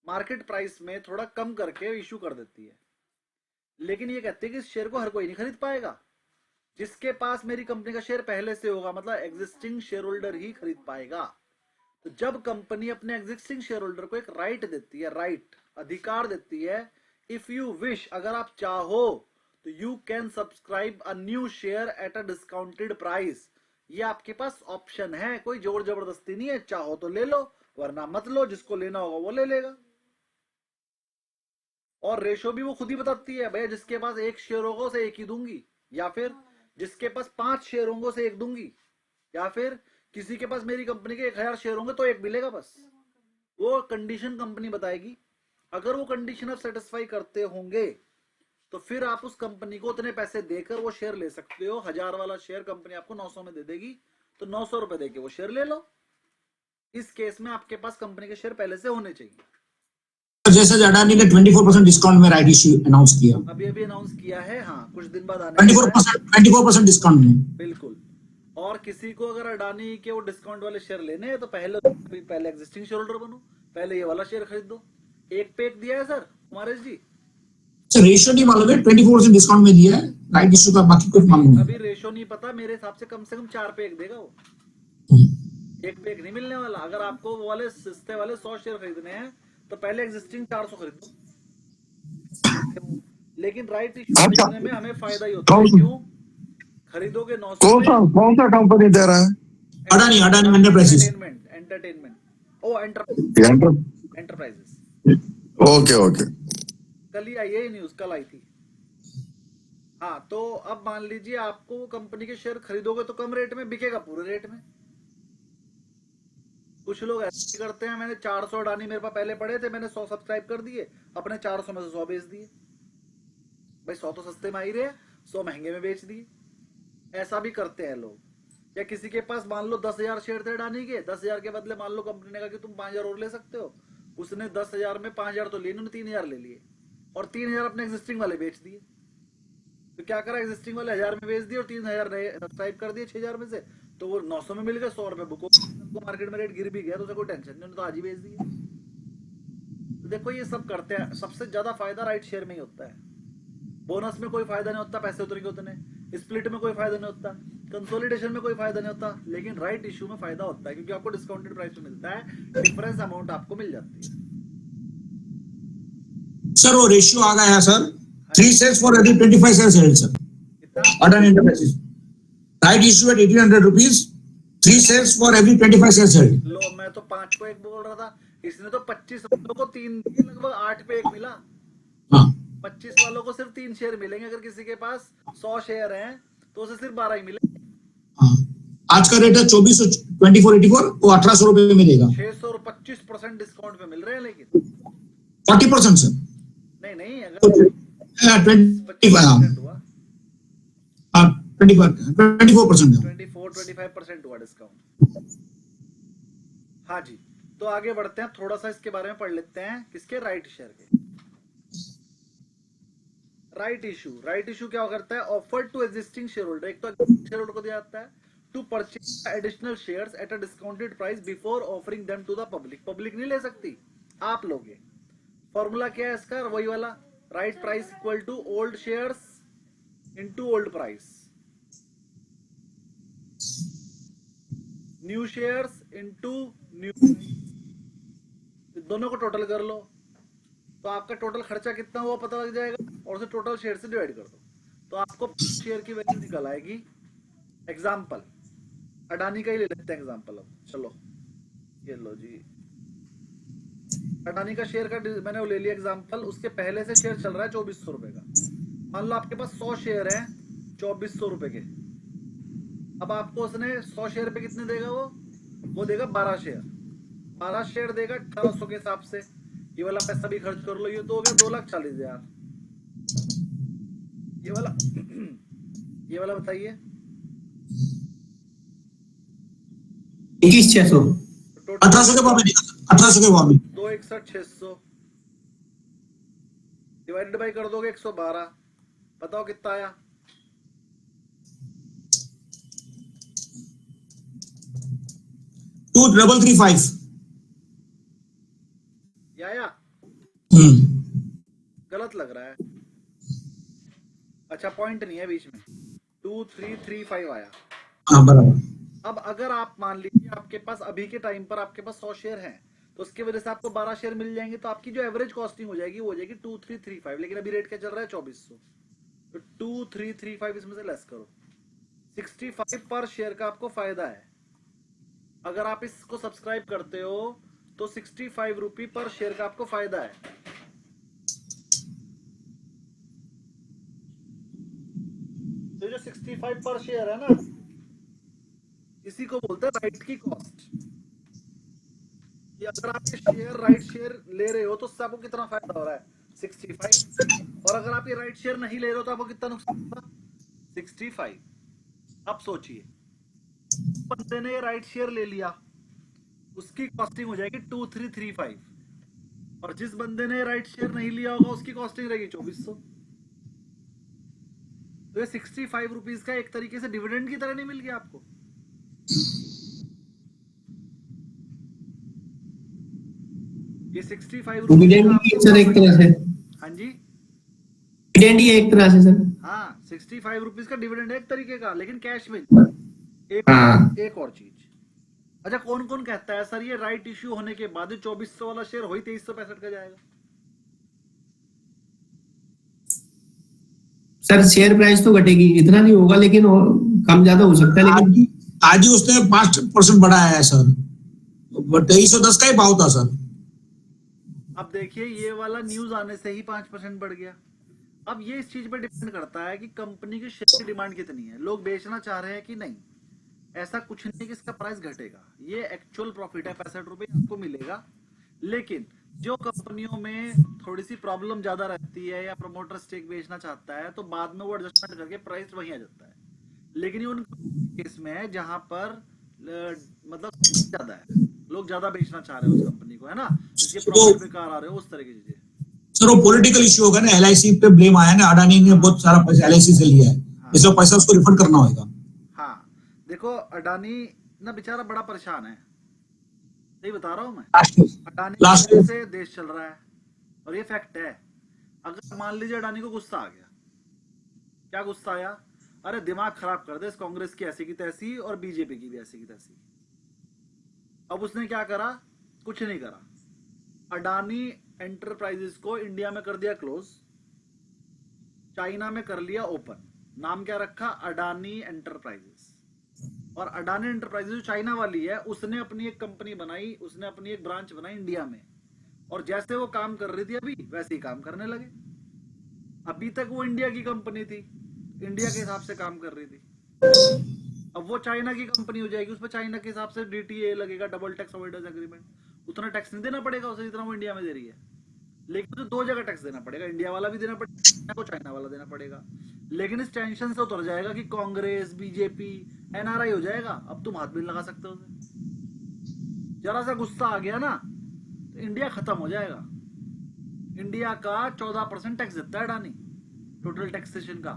मार्केट प्राइस में थोड़ा कम करके इशू कर देती है, लेकिन ये कहती है कि इस शेयर को हर कोई नहीं खरीद पाएगा, जिसके पास मेरी कंपनी का शेयर पहले से होगा, मतलब एग्जिस्टिंग शेयर होल्डर ही खरीद पाएगा। तो जब कंपनी अपने एग्जिस्टिंग शेयर होल्डर को एक राइट देती है, राइट अधिकार देती है, इफ यू विश, अगर आप चाहो तो you can subscribe a new share eight a discounted price, ये आपके पास ऑप्शन है, कोई जोर जबरदस्ती नहीं है, चाहो तो ले लो वरना मत लो, जिसको लेना होगा वो ले लेगा। और रेशो भी वो खुद ही बताती है, भैया जिसके पास 1 शेयर होगा उसे 1 ही दूंगी, या फिर जिसके पास 5 शेयर होंगे उसे 1 दूंगी, या फिर किसी के पास मेरी कंपनी के 1000 शेयर होंगे तो 1 मिलेगा। बस वो कंडीशन कंपनी बताएगी, अगर वो कंडीशन आप सेटिस्फाई करते होंगे तो फिर आप उस कंपनी को उतने पैसे देकर वो शेयर ले सकते हो। 1000 वाला शेयर कंपनी आपको 900 में दे देगी, तो 900 रुपए देके वो शेयर ले लो। इस केस में आपके पास कंपनी के शेयर पहले से होने चाहिए। जैसे अडानी ने 24% डिस्काउंट में राइट इश्यू अनाउंस किया, अभी अनाउंस किया है, हाँ कुछ दिन बाद आने 24% डिस्काउंट में, बिल्कुल। और किसी को अगर अडानी के वो डिस्काउंट वाले शेयर लेने हैं तो पहले एग्जिस्टिंग शेयर होल्डर बनो, पहले ये वाला शेयर खरीद दो। 1 पे 1 दिया है सर कुमारेश जी? सर रेशियो नहीं मालूम है, 24% डिस्काउंट में दिया है राइट इश्यू का, बाकी कुछ मालूम नहीं। अभी रेशियो नहीं पता, मेरे हिसाब से कम 4 पे 1 देगा वो, 1 पे 1 नहीं मिलने वाला। अगर आपको वो वाले सस्ते वाले 100 शेयर खरीदने हैं तो पहले एग्जिस्टिंग 400 खरीदो, लेकिन राइट इश्यू अच्छा। खरीदने में हमें फायदा ही होता है। क्यों? खरीदोगे 900 कौन सा कंपनी दे रहा है? अडानी एंटरप्राइजेस। एंटरटेनमेंट ओ एंटरप्राइजेस। Okay okay. कल ही आई है न्यूज, कल आई थी। हाँ, तो अब मान लीजिए आपको कंपनी के शेयर खरीदोगे तो कम रेट में बिकेगा, पूरे रेट में। कुछ लोग ऐसे करते हैं, मैंने 400 अडानी मेरे पास पहले पड़े थे, मैंने 100 सब्सक्राइब कर दिए, अपने 400 में से 100 बेच दिए। भाई 100 तो सस्ते में आ ही रहे, 100 महंगे में बेच दिए। ऐसा भी करते हैं लोग। या किसी के पास मान लो 10,000 शेयर थे अडानी के, 10,000 के बदले मान लो कंपनी ने कहा कि तुम 5,000 और ले सकते हो, उसने 10,000 में 5,000 तो लिए, उन्होंने 3,000 ले लिए और 3,000 अपने एग्जिस्टिंग वाले बेच दिए। तो क्या करा, एग्जिस्टिंग वाले 1,000 में बेच दिए और 3,000 नए सब्सक्राइब कर दिए 6,000 में से, तो वो 900 में मिल गए, 100 रुपए बुक हो गए। मार्केट में रेट गिर भी गया तो उसे कोई टेंशन नहीं, उन्होंने तो आज ही बेच दिए। तो देखो ये सब करते हैं। सबसे ज्यादा फायदा राइट शेयर में ही होता है। बोनस में कोई फायदा नहीं होता, पैसे उतरेंगे उतने। स्प्लिट में कोई फायदा नहीं होता, कंसोलिडेशन में कोई फायदा नहीं होता, लेकिन राइट इशू में फायदा होता है, क्योंकि आपको डिस्काउंटेड प्राइस में मिलता है, डिफरेंस अमाउंट आपको मिल जाती है। सर वो रेशियो आ गया है sir, 3 shares for every 25 shares held sir, Adani enterprises. Right issue at 1,800 rupees, 3 shares for every 25 shares held। लो, मैं तो 5 को 1 बोल रहा था, इसने तो 25 वालों को 3 दिए, लगभग 8 पे 1 मिला। हाँ 25 वालों को सिर्फ 3 शेयर मिलेंगे। अगर किसी के पास 100 शेयर हैं तो उसे सिर्फ 12 ही मिलेंगे। हाँ, आज का रेट है 2484, वो 1,800 रुपए में मिलेगा। 600 और 25% डिस्काउंट पे मिल रहे हैं, लेकिन 40% सर। नहीं, अगर 25% हुआ, 24% 24-25% हुआ डिस्काउंट। हाँ जी, तो आगे बढ़ते हैं, थोड़ा सा इसके बारे में पढ़ लेते हैं, किसके, राइट शेयर के। राइट इशू क्या करता है? Offer to existing share holder, एक तो शेयर होल्डर को दिया जाता है to purchase additional shares at a discounted price before offering them to the public. Public नहीं ले सकती, आप लोगे। फॉर्मूला क्या है इसका? वही वाला, right price equal to old shares into old price, new shares into new price. दोनों को टोटल कर लो तो आपका टोटल खर्चा कितना हुआ पता लग जाएगा, और उसे टोटल शेयर से डिवाइड कर दो तो आपको शेयर की वैल्यू निकल आएगी। एग्जाम्पल अडानी का ही ले लेते हैं एग्जाम्पल। अब चलो ये लो जी, अडानी का शेयर का मैंने वो ले लिया एग्जाम्पल। उसके पहले से शेयर चल रहा है 2400 रुपए का। मान लो आपके पास 100 शेयर है 2400 रुपए के। अब आपको उसने 100 शेयर पे कितने देगा? वो देगा 12 शेयर। 12 शेयर देगा 1800 के हिसाब से। ये वाला पैसा भी खर्च कर लो, ये तो हो गया 2,40,000। ये वाला बताइए 21,600। 1800 के भाव में, 1800 के भाव में 261,600 डिवाइडेड बाई कर दोगे 112, बताओ कितना आया? 2,335 या गलत लग रहा है। अच्छा, पॉइंट नहीं है बीच में, 2,335 आया। हाँ बराबर। अब अगर आप मान लीजिए आपके पास अभी के टाइम पर आपके पास 100 शेयर हैं, तो उसकी वजह से आपको 12 शेयर मिल जाएंगे, तो आपकी जो एवरेज कॉस्टिंग हो जाएगी वो हो जाएगी 2,335। लेकिन अभी रेट क्या चल रहा है? 2400। तो 2,335 इसमें से लेस करो, 65 पर शेयर का आपको फायदा है। अगर आप इसको सब्सक्राइब करते हो तो 65 रुपये पर शेयर का आपको फायदा है। तो जो 65 पर शेयर है ना, इसी को बोलते हैं राइट की कॉस्ट। कि अगर आप ये शेयर राइट शेयर ले रहे हो तो उससे आपको कितना फायदा हो रहा है? 65। और अगर आप ये राइट शेयर नहीं ले रहे हो तो आपको कितना नुकसान होगा? 65। अब सोचिए, बंदे ने राइट शेयर ले लिया, उसकी कॉस्टिंग हो जाएगी 2,335, और जिस बंदे ने राइट शेयर नहीं लिया होगा उसकी कॉस्टिंग रहेगी 2,400। तो ये 65 रुपीज का एक तरीके से डिविडेंड की तरह नहीं मिल गया आपको? ये 65 डिविडेंड ही सर एक तरह से। हाँ जी, डिविडेंड ही एक तरह से सर। हाँ 65 रुपीज का डिविडेंड एक तरीके का, लेकिन कैश में। हाँ। एक और चीज, अच्छा कौन कौन कहता है सर ये राइट इश्यू होने के बाद 2400 वाला शेयर हो ही 2365 का जाएगा? सर शेयर प्राइस तो घटेगी, इतना नहीं होगा लेकिन कम ज्यादा हो सकता है, लेकिन आज ही उसने 5% बढ़ाया है सर, 2310 का ही भाव था सर। अब देखिए ये वाला न्यूज आने से ही 5% बढ़ गया। अब ये इस चीज पे डिपेंड करता है कि कंपनी की शेयर की डिमांड कितनी है, लोग बेचना चाह रहे हैं कि नहीं। ऐसा कुछ नहीं कि इसका प्राइस घटेगा, ये एक्चुअल प्रॉफिट है, 65 रुपए आपको मिलेगा। लेकिन जो कंपनियों में थोड़ी सी प्रॉब्लम ज्यादा रहती है या प्रमोटर स्टेक बेचना चाहता है तो बाद में वो एडजस्टमेंट करके प्राइस वहीं आ जाता है। लेकिन ये उन केस में है जहां पर मतलब ज्यादा है, लोग ज्यादा बेचना चाह रहे हैं उस कंपनी को, है ना, जिसके प्रॉफिट बेकार आ रहे हो, उस तरह की चीजें। सर वो पॉलिटिकल इश्यू होगा ना, एलआईसी पे ब्लेम आया ना, अडानी ने बहुत सारा पैसा एलआईसी से लिया है, इसलिए पैसा उसको रिफंड करना होगा। हाँ देखो अडानी ना बेचारा बड़ा परेशान है, सही बता रहा हूँ मैं। अडानी की वजह से देश चल रहा है और ये फैक्ट है। अगर मान लीजिए अडानी को गुस्सा आ गया, क्या गुस्सा आया, अरे दिमाग खराब कर दे इस कांग्रेस की ऐसी की तैसी और बीजेपी की भी ऐसी की तैसी। अब उसने क्या करा, कुछ नहीं करा, अडानी एंटरप्राइजेस को इंडिया में कर दिया क्लोज, चाइना में कर लिया ओपन। नाम क्या रखा, अडानी एंटरप्राइजेस। और अडानी एंटरप्राइजेस जो चाइना वाली है उसने अपनी एक कंपनी बनाई, उसने अपनी एक ब्रांच बनाई इंडिया में, और जैसे वो काम कर रही थी अभी वैसे ही काम करने लगे। अभी तक वो इंडिया की कंपनी थी, इंडिया के हिसाब से काम कर रही थी। अब वो चाइना की कंपनी हो जाएगी, उस पर चाइना के हिसाब से डीटीए लगेगा, डबल टैक्स अवॉइडेंस एग्रीमेंट, उतना टैक्स नहीं देना पड़ेगा उसे जितना वो इंडिया में दे रही है। लेकिन तो दो जगह टैक्स देना पड़ेगा, इंडिया वाला भी देना पड़ेगा तो चाइना वाला देना पड़ेगा। लेकिन इस टेंशन से उतर जाएगा कि कांग्रेस, बीजेपी, एनआरआई हो जाएगा, अब तुम हाथ भी नहीं लगा सकते उसे। जरा सा गुस्सा आ गया ना तो इंडिया खत्म हो जाएगा। इंडिया का 14% टैक्स देता है अडानी, टोटल टैक्सेशन का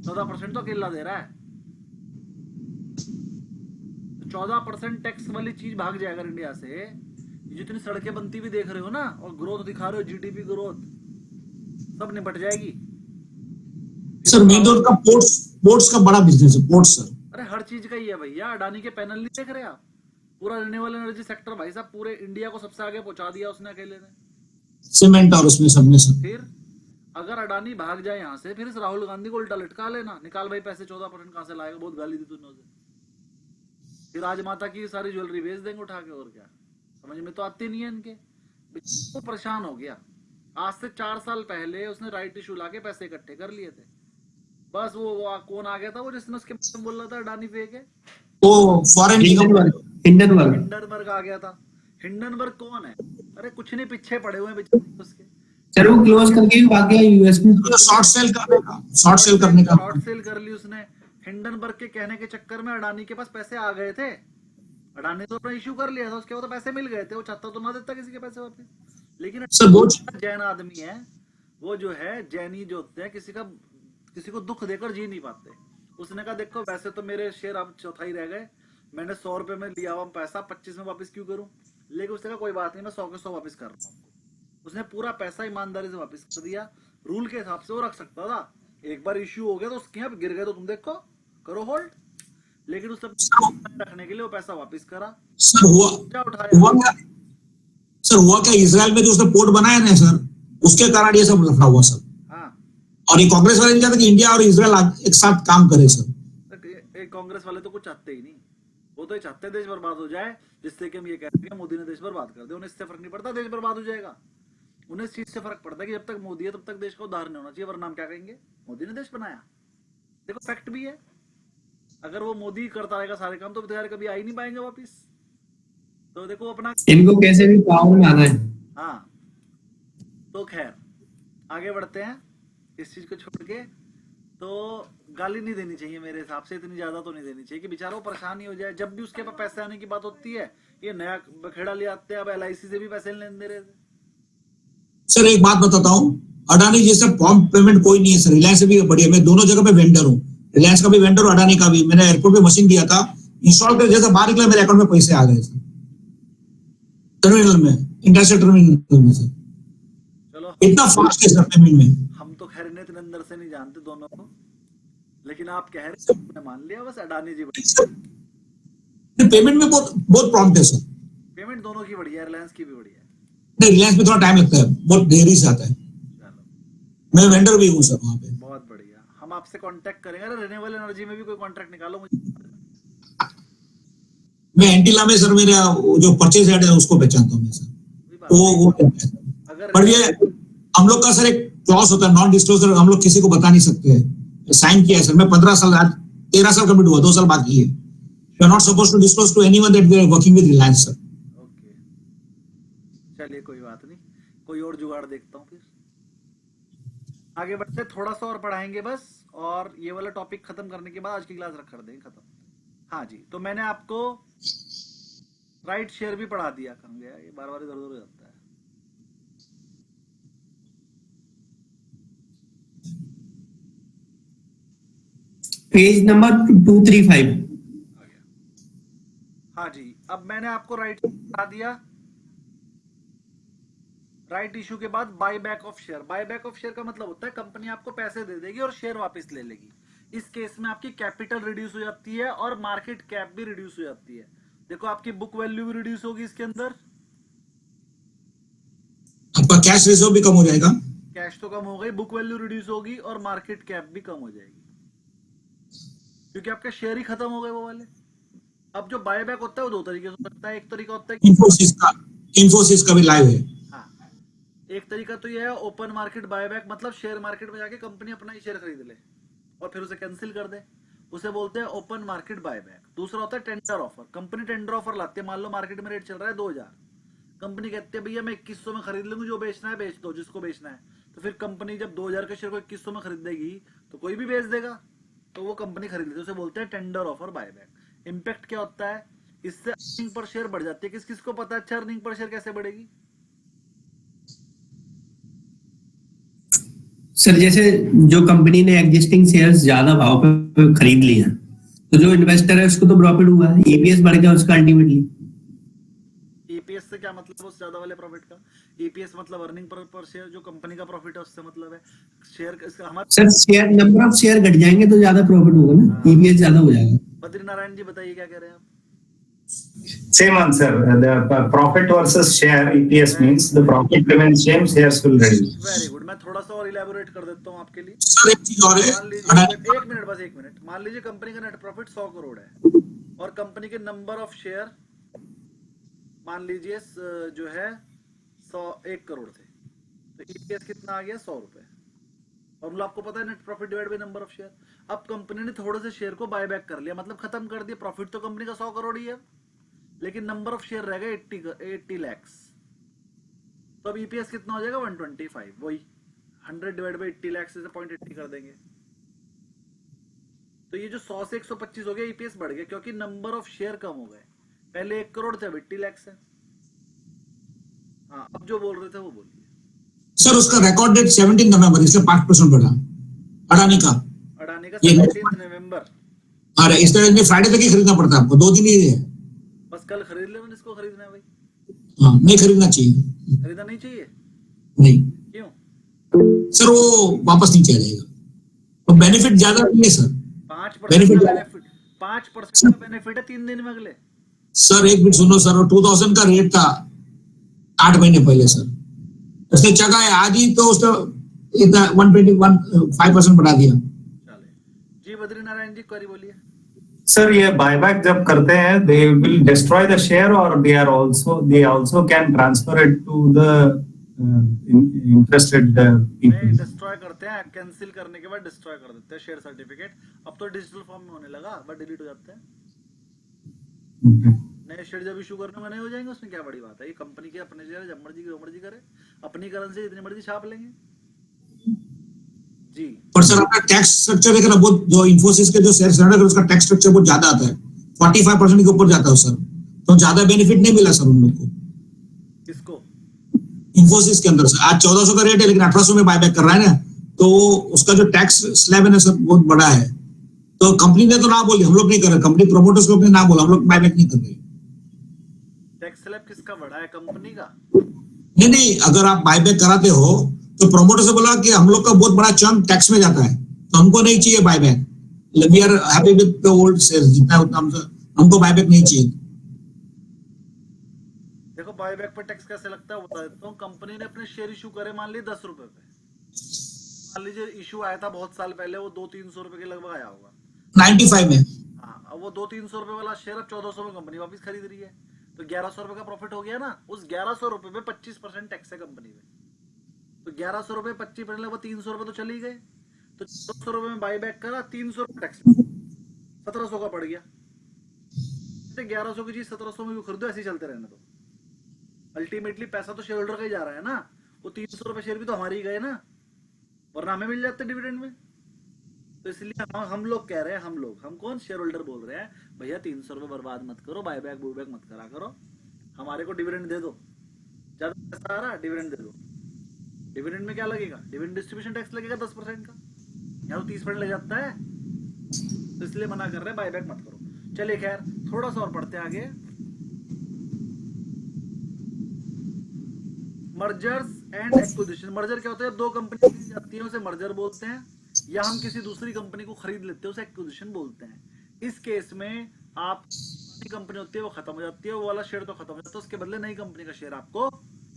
14% तो अकेला दे रहा है। 14% टैक्स वाली चीज भाग जाए अगर इंडिया से, जितनी सड़कें बनती भी देख रहे हो ना और ग्रोथ दिखा रहे हो, जीडीपी ग्रोथ सब निपट जाएगी। सर मेन तो उनका पोर्ट्स का बड़ा बिजनेस है, पोर्ट्स सर। अरे हर चीज का ही है भैया, अडानी के पैनल नहीं देख रहे आप, पूरा रिन्यूएबल एनर्जी सेक्टर भाई साहब पूरे इंडिया को सबसे आगे पहुंचा दिया उसने अकेले ने, सीमेंट और उसमें सब में सर। फिर अगर अडानी भाग जाए यहाँ से, फिर इस राहुल गांधी को उल्टा लटका लेना, निकाल भाई पैसे, 14% कहां से लाएगा, बहुत गाली दी तूने उसे। फिर राजमाता की सारी ज्वेलरी बेच देंगे उठा के, और क्या, समझ में तो आती नहीं है इनके। वो परेशान हो गया, आज से 4 साल पहले उसने राइट इशू लाके पैसे इकट्ठे कर लिए थे। बस वो कौन आ गया था वो जिसने उसके बारे में बोल रहा था अडानी फेक है, वो फॉरेन हिंडनबर्ग आ गया था। हिंडनबर्ग कौन है, अरे कुछ नहीं, पीछे पड़े हुए हैं बेचारे उसके। सर वो क्लोज करके भी भाग गया यूएस में, शॉर्ट सेल करने का शॉर्ट सेल कर ली उसने। हिंडनबर्ग के कहने के चक्कर में अडानी के पास पैसे आ गए थे, अडानी तो अपना इशू कर लिया था, उसके बाद तो पैसे मिल गए थे, वो चाहता तो ना देता किसी के पैसे वापस। लेकिन जैन आदमी है वो, जो है जैनी जो होते हैं, किसी को दुख देकर जी नहीं पाते। उसने कहा देखो वैसे तो मेरे शेयर अब चौथाई रह गए, मैंने 100 रुपए में लिया हुआ पैसा 25 में वापस क्यों करूं, लेकिन उसने कहा कोई बात नहीं, मैं 100 के 100 वापस कर रहा हूँ। उसने पूरा पैसा ईमानदारी से वापस कर दिया, रूल के हिसाब से वो रख सकता था। एक बार इश्यू हो गया तो उसके यहाँ गिर गए तो तुम देखो करो होल्ड, लेकिन उस रखने के लिए वो पैसा वापस करा। सर हुआ क्या इजराइल में जो उसने पोर्ट बनाया ना सर, उसके कारण ये सब लफड़ा हुआ सर। हाँ, और ये कांग्रेस वाले नहीं चाहते कि इंडिया और इजराइल एक साथ काम करे सर। कांग्रेस वाले तो कुछ चाहते ही नहीं, वो तो ये चाहते हैं देश बर्बाद हो जाए, जिससे कि हम ये कहते हैं मोदी ने देश बर्बाद कर दिया। उन्हें इससे फर्क नहीं पड़ता देश बर्बाद हो जाएगा, उन्हें इस चीज से फर्क पड़ता है कि जब तक मोदी है तब तक देश का उद्धार नहीं होना चाहिए, वरना हम क्या कहेंगे, मोदी ने देश बनाया। देखो फैक्ट भी है, अगर वो मोदी करता रहेगा सारे काम तो बेचारे कभी आ ही नहीं पाएंगे वापिस। तो देखो अपना, इनको कैसे भी पावर में आना है। हाँ तो खैर आगे बढ़ते हैं, इस चीज को छोड़ के। तो गाली नहीं देनी चाहिए मेरे हिसाब से, इतनी ज्यादा तो नहीं देनी चाहिए कि बेचारा वो परेशान ही हो जाए। जब भी उसके पास पैसे आने की बात होती है ये नया बखेड़ा ले आते हैं, अब एलआईसी से भी पैसे लेने दे रहे थे। सर एक बात बताता हूँ, अडानी जैसे प्रॉम्प्ट पेमेंट कोई नहीं है सर, रिलायंस भी बढ़िया, मैं दोनों जगह पे वेंडर हूँ, रिलायंस का भी वेंडर और अडानी का भी। मैंने एयरपोर्ट पे मशीन दिया था, इंस्टॉल कर जैसे बाहर निकला मेरे अकाउंट में पैसे आ गए सर, टर्मिनल में, इंटरनेशनल टर्मिनल में सर। चलो इतना फास्ट है सर पेमेंट में। हम तो खैर इतने अंदर से नहीं जानते दोनों को, लेकिन आप कह रहे हैं मान लिया, बस अडानी जी पेमेंट में बहुत प्रॉम्प्ट है सर, पेमेंट दोनों की बढ़िया है, रिलायंस की भी बढ़िया है। नहीं रिलायंस में थोड़ा टाइम लगता है, बहुत देरी से आता है। चलो मैं वेंडर भी हूँ सर वहाँ पे। बहुत बढ़िया। आपसे कांटेक्ट करेंगे। अरे रिन्यूएबल एनर्जी में भी कोई कॉन्ट्रैक्ट निकालो मुझे। मैं एंटीला में सर मेरा वो जो परचेज हेड है उसको पहचानता हूँ मैं सर। कोई बात वो अगर पर ये हम लोग का सर एक क्लॉज होता है नॉन डिस्क्लोजर, हम लोग किसी को बता नहीं सकते। साइन किया है सर, मैं 15 साल, आज 13 साल कंप्लीट हुआ, 2 साल बाकी है। You are not supposed to disclose to anyone that we are working with Reliance sir. Okay, चलिए कोई बात नहीं, कोई और जुगाड़ देखता हूँ फिर। आगे बढ़ते, थोड़ा सा और पढ़ाएंगे बस, और ये वाला टॉपिक खत्म करने के बाद आज की क्लास रख कर देंगे खत्म। हाँ जी, तो मैंने आपको राइट शेयर भी पढ़ा दिया। कहाँ गया ये, बार बार इधर उधर हो जाता है। Page number 235। हाँ जी, अब मैंने आपको राइट बता दिया। राइट इशू के बाद buy back of share. Buy back of share का मतलब होता है कंपनी आपको पैसे दे देगी और शेयर वापस ले लेगी। इस केस में आपकी कैपिटल रिड्यूस हो जाती है और मार्केट कैप भी रिड्यूस हो जाती है। देखो आपकी बुक वैल्यू भी रिड्यूस होगी इसके अंदर, आपका कैश रिजर्व भी कम हो जाएगा। कैश तो कम हो गई, बुक वैल्यू रिड्यूस होगी और मार्केट कैप भी कम हो जाएगी, क्योंकि आपके शेयर ही खत्म हो गए वो वाले। अब जो बाय बैक होता है वो दो तरीके से हो सकता है। एक तरीका होता है इन्फोसिस का भी लाइव है। हाँ, एक तरीका तो ये है ओपन मार्केट बायबैक, मतलब शेयर मार्केट में जाके कंपनी अपना ही शेयर खरीद ले और फिर उसे कैंसिल कर दे, उसे बोलते हैं ओपन मार्केट बायबैक। दूसरा होता है tender offer. Company tender offer लाती है, मान लो मार्केट में रेट चल रहा है 2000, कंपनी कहती है भैया मैं 2100 में खरीद लूंगी, जो बेचना है बेच दो, जिसको बेचना है। तो फिर कंपनी जब 2000 के शेयर को 2100 में खरीदेगी तो कोई भी बेच देगा, तो वो कंपनी खरीद लेती है, उसे बोलते हैं टेंडर ऑफर बायबैक। इम्पैक्ट क्या होता है, इससे अर्निंग पर शेयर बढ़ जाती है। किस किस को पता है अच्छा अर्निंग पर शेयर कैसे बढ़ेगी? सर जैसे जो कंपनी ने एग्जिस्टिंग शेयर्स ज्यादा भाव पे खरीद लिया, तो जो इन्वेस्टर है उसको तो प्रॉफिट हुआ, ईपीएस बढ़ गया उसका अल्टीमेटली। ईपीएस से क्या मतलब है? उस ज्यादा वाले प्रॉफिट का। ईपीएस मतलब अर्निंग पर शेयर, जो कंपनी का प्रॉफिट है उससे मतलब है। शेयर इसका हमारा sir share number of share घट जाएंगे तो ज्यादा प्रॉफिट होगा ना, ईपीएस ज्यादा हो जाएगा। बद्रीनारायण जी बताइए क्या कह रहे हैं आप? Same answer. The profit versus share EPS means the profit remains same, shares will reduce. Very good. मैं थोड़ा सा और इलेबोरेट कर देता हूँ आपके लिए। सर एक चीज और है, मान लीजिए एक मिनट, बस एक मिनट। मान लीजिए कंपनी का नेट प्रॉफिट 100 करोड़ है और कंपनी के नंबर ऑफ शेयर मान लीजिए जो है 101 करोड़ थे, तो ईपीएस कितना आ गया? 100 रुपए। और मतलब आपको पता है net profit divide by number of share. अब कंपनी ने थोड़े से शेयर को बाय बैक कर लिया, मतलब खत्म कर दिया। प्रॉफिट तो कंपनी का 100 करोड़ ही है, लेकिन नंबर ऑफ शेयर रह गए 80 lakhs। तो अब ईपीएस कितना हो जाएगा? 125। वही 100 डिवाइड बाय 80 lakhs से 0.80 कर देंगे, तो ये जो 100 से 125 हो गया, ईपीएस बढ़ गया क्योंकि नंबर ऑफ शेयर कम हो गए। पहले 1 करोड़ थे, अब 80 lakhs है। हाँ, अब जो बोल रहे थे वो बोलिए। सर उसका रिकॉर्ड डेट 17 नवंबर, इसलिए 5% बढ़ा अडानी का। 17 नवंबर। अरे इस तरह फ्राइडे तक ही खरीदना पड़ता है आपको, 2 दिन ही है। बस कल खरीद लेना जिसको खरीदना है भाई। हाँ, नहीं खरीदना चाहिए। खरीदना नहीं चाहिए? नहीं क्यों? सर वो वापस नहीं चला जाएगा, तो बेनिफिट ज्यादा नहीं है सर। 5% का बेनिफिट, 5% का बेनिफिट है 3 दिन में अगले। सर एक मिनट सुनो सर, वो 2000 का रेट था 8 महीने पहले सर, उसने चढ़ा है आज ही, तो उसने इतना 121.5% बढ़ा दिया। चले जी, बद्रीनारायण जी क्वेरी बोलिए। Sir, ये buyback जब करते हैं, they will destroy the share or they also can transfer it to the interested people. नहीं, डिस्ट्रॉय करते हैं, कैंसिल करने के बाद डिस्ट्रॉय कर देते हैं शेयर सर्टिफिकेट। अब तो डिजिटल फॉर्म में होने लगा, बट डिलीट हो जाते हैं। नए शेयर जब इशू करने में नहीं हो जाएंगे, उसमें क्या बड़ी बात है? ये कंपनी के अपने शेयर जब मर्जी जो मर्जी करे, अपनी करेंसी जितनी मर्जी छाप लेंगे जी। पर सर आपका टैक्स स्ट्रक्चर देखना, बहुत जो इन्फोसिस के जो शेयर है उसका टैक्स स्ट्रक्चर बहुत ज्यादा आता है, 45% के ऊपर जाता है सर, तो ज्यादा बेनिफिट नहीं मिला सर उन लोग को। किसको? इन्फोसिस के अंदर सर आज 1400 का रेट है, लेकिन 1800 में बायबैक कर रहा है ना, तो उसका जो टैक्स स्लैब है ना सर बहुत बड़ा है। तो कंपनी ने तो ना बोली, हम लोग नहीं कर रहे, कंपनी प्रोमोटर्स लोग ने ना बोला, हम लोग बायबैक नहीं कर रहे। टैक्स स्लैब किसका बड़ा है? कंपनी का? नहीं, अगर आप बायबैक कराते हो तो प्रोमोटर से बोला कि हम लोग का बहुत बड़ा चंक टैक्स में जाता है, तो हमको नहीं चाहिए buyback, we are happy with the old shares, जितना उतना हमको बायबैक नहीं चाहिए। देखो बायबैक पे टैक्स कैसे लगता है बता देता हूँ। कंपनी ने अपने शेयर इशू करे मान लिए 10 रुपए पे, मान लीजिए इशू आया था बहुत साल पहले, वो 200-300 रुपए के लगभग आया होगा। 95 में। हाँ, अब वो 200-300 रुपए वाला शेयर अब 1400 में कंपनी वापस खरीद रही है, तो 1100 रुपए का प्रॉफिट हो गया ना। उस 1100 रुपए पे 25% टैक्स है कंपनी में, तो 1100 रुपए 25% लगभग 300 रुपए तो चली गए। तो 1400 रुपए में बाई बैक करा, 300 रुपए टैक्स, 1700 का पड़ गया। 1100 की चीज 1700 में भी खरीदो, ऐसे ही चलते रहने दो। अल्टीमेटली पैसा तो शेयर होल्डर का ही जा रहा है ना, वो 300 रुपए शेयर भी तो हमारे ही गए ना, वरना हमें मिल जाते डिविडेंड में। तो इसलिए हम लोग कह रहे हैं, हम कौन, शेयर होल्डर बोल रहे हैं, भैया 300 रुपए बर्बाद मत करो, बाय बैक मत करा करो, हमारे को डिविडेंड दे दो। ज्यादा पैसा आ रहा है, डिविडेंड दे दो। डिविडेंड में क्या लगेगा, डिविडेंड डिस्ट्रीब्यूशन टैक्स लगेगा 10% का, या तो 30% ले जाता है, तो इसलिए मना कर रहे हैं, बाय बैक मत करो। चलिए खैर, थोड़ा सा और पढ़ते आगे। Mergers and acquisition. मर्जर क्या होता है, दो कंपनी खरीदी जाती है उसे मर्जर बोलते हैं, या हम किसी दूसरी कंपनी को खरीद लेते हैं उसे एक्विजिशन बोलते हैं। इस केस में आप कंपनी होती है वो खत्म हो जाती है, वो वाला शेयर तो खत्म हो जाता है, उसके बदले नई कंपनी का शेयर आपको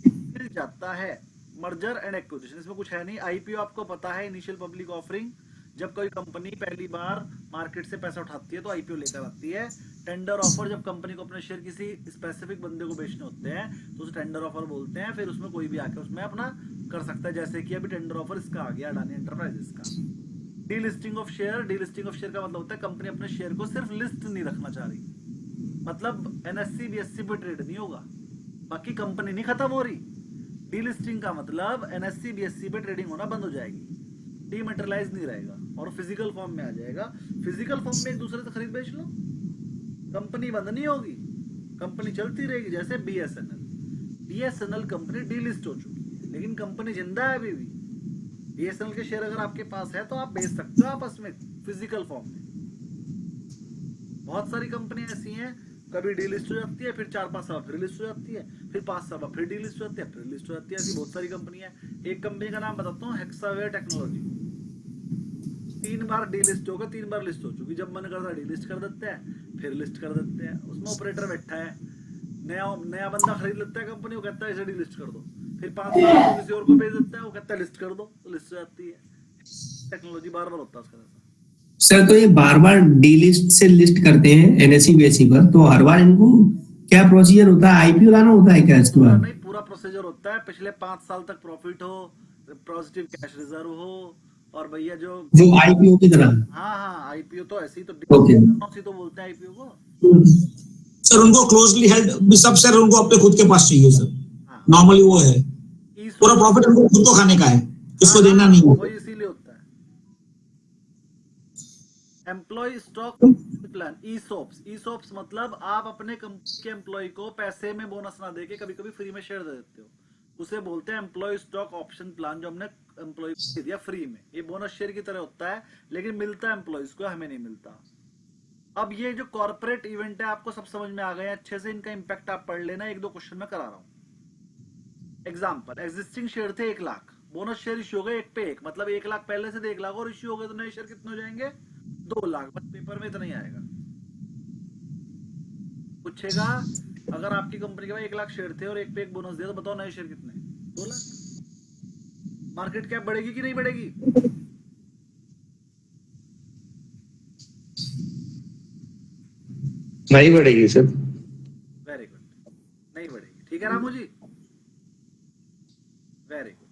मिल जाता है। मर्जर एंड एक्विजिशन, इसमें कुछ है नहीं। आईपीओ आपको पता है, इनिशियल पब्लिक ऑफरिंग, जब कोई कंपनी पहली बार मार्केट से पैसा उठाती है तो आईपीओ लेकर आती है। टेंडर ऑफर, जब कंपनी को अपने शेयर किसी स्पेसिफिक बंदे को बेचने होते हैं तो उसे टेंडर ऑफर बोलते हैं। फिर उसमें कोई भी आके उसमें अपना कर सकता है, जैसे कि अभी टेंडर ऑफर इसका आ गया अडानी एंटरप्राइजेस का। Delisting of share, delisting of share का मतलब होता है कंपनी अपने शेयर को सिर्फ लिस्ट नहीं रखना चाह रही, मतलब एनएससी बीएससी पे ट्रेड नहीं होगा, बाकी कंपनी नहीं खत्म हो रही। डीलिस्टिंग का मतलब एनएससी बीएससी पे ट्रेडिंग होना बंद हो जाएगी, डीमैटेरियलाइज नहीं रहेगा और फिजिकल फॉर्म में आ जाएगा। फिजिकल फॉर्म में एक दूसरे से खरीद बेच लो, कंपनी बंद नहीं होगी, कंपनी चलती रहेगी। जैसे बीएसएनएल कंपनी डीलिस्ट हो चुकी है, लेकिन कंपनी जिंदा है अभी भी। बीएसएनएल के शेयर अगर आपके पास है तो आप बेच सकते हो आपस में फिजिकल फॉर्म में। बहुत सारी कंपनी ऐसी हैं, कभी डीलिस्ट हो जाती है, फिर 4-5 साल फिर लिस्ट हो जाती है, फिर 5 साल फिर डीलिस्ट हो जाती है, फिर लिस्ट हो जाती है। ऐसी बहुत सारी कंपनी है। एक कंपनी का नाम बताता हूँ, हेक्सावेयर टेक्नोलॉजी। 3 बार डीलिस्ट होगा, 3 बार लिस्ट हो चुकी। जब मन करता है डीलिस्ट कर देते हैं, फिर लिस्ट कर देते हैं। उसमें ऑपरेटर बैठा है, नया बंदा खरीद लेता है कंपनी, वो कहता है इसे डीलिस्ट कर दो, फिर 5 साल किसी और को भेज देता है, वो कहता है लिस्ट कर दो, तो लिस्ट हो जाती है। टेक्नोलॉजी बार होता है उसका। सर, तो ये बार बार डीलिस्ट से लिस्ट करते हैं एनएससी बीएससी पर, तो हर बार इनको क्या प्रोसीजर होता है, आईपीओ लाना होता है क्या इसके बाद? नहीं, पूरा प्रोसीजर होता है। पिछले 5 साल तक प्रॉफिट हो, पॉजिटिव कैश रिजर्व हो, और भैया जो आईपीओ की तरह। हाँ, आईपीओ तो ऐसी तो तो बोलते हैं आईपीओ को। सर उनको क्लोजली हेल्ड सब शेयर उनको अपने खुद के पास चाहिए सर, नॉर्मली वो है, पूरा प्रॉफिट उनको खुद को खाने का है, इसको देना नहीं है। वही इसीलिए होता है। एम्प्लॉय स्टॉक प्लान, ईसॉप्स मतलब आप अपने कंपनी के एम्प्लॉय को पैसे में बोनस ना देके कभी कभी फ्री में शेयर दे देते हो, उसे बोलते हैं एम्प्लॉय स्टॉक ऑप्शन प्लान, जो हमने एम्प्लॉय को दिया फ्री में। ये बोनस शेयर की तरह होता है, लेकिन मिलता है एम्प्लॉयज को, हमें नहीं मिलता। अब ये जो कॉर्पोरेट इवेंट है आपको सब समझ में आ गए अच्छे से, इनका इंपैक्ट आप पढ़ लेना, 1-2 क्वेश्चन में करा रहा हूं। एग्जाम्पल, एग्जिस्टिंग शेयर थे 1 लाख, बोनस शेयर इश्यू हो गए 1 पे 1, मतलब 1 लाख पहले से थे, 1 लाख और इश्यू हो गए, तो नए शेयर कितने हो जाएंगे, 2 लाख। बस पेपर में इतना ही आएगा। पूछेगा अगर आपकी कंपनी के पास 1 लाख शेयर थे और 1 पे 1 बोनस दिया, तो बताओ नए शेयर कितने, 2 लाख। मार्केट कैप बढ़ेगी कि नहीं बढ़ेगी? नहीं बढ़ेगी सर। वेरी गुड, नहीं बढ़ेगी। ठीक है रामू जी, वेरी गुड।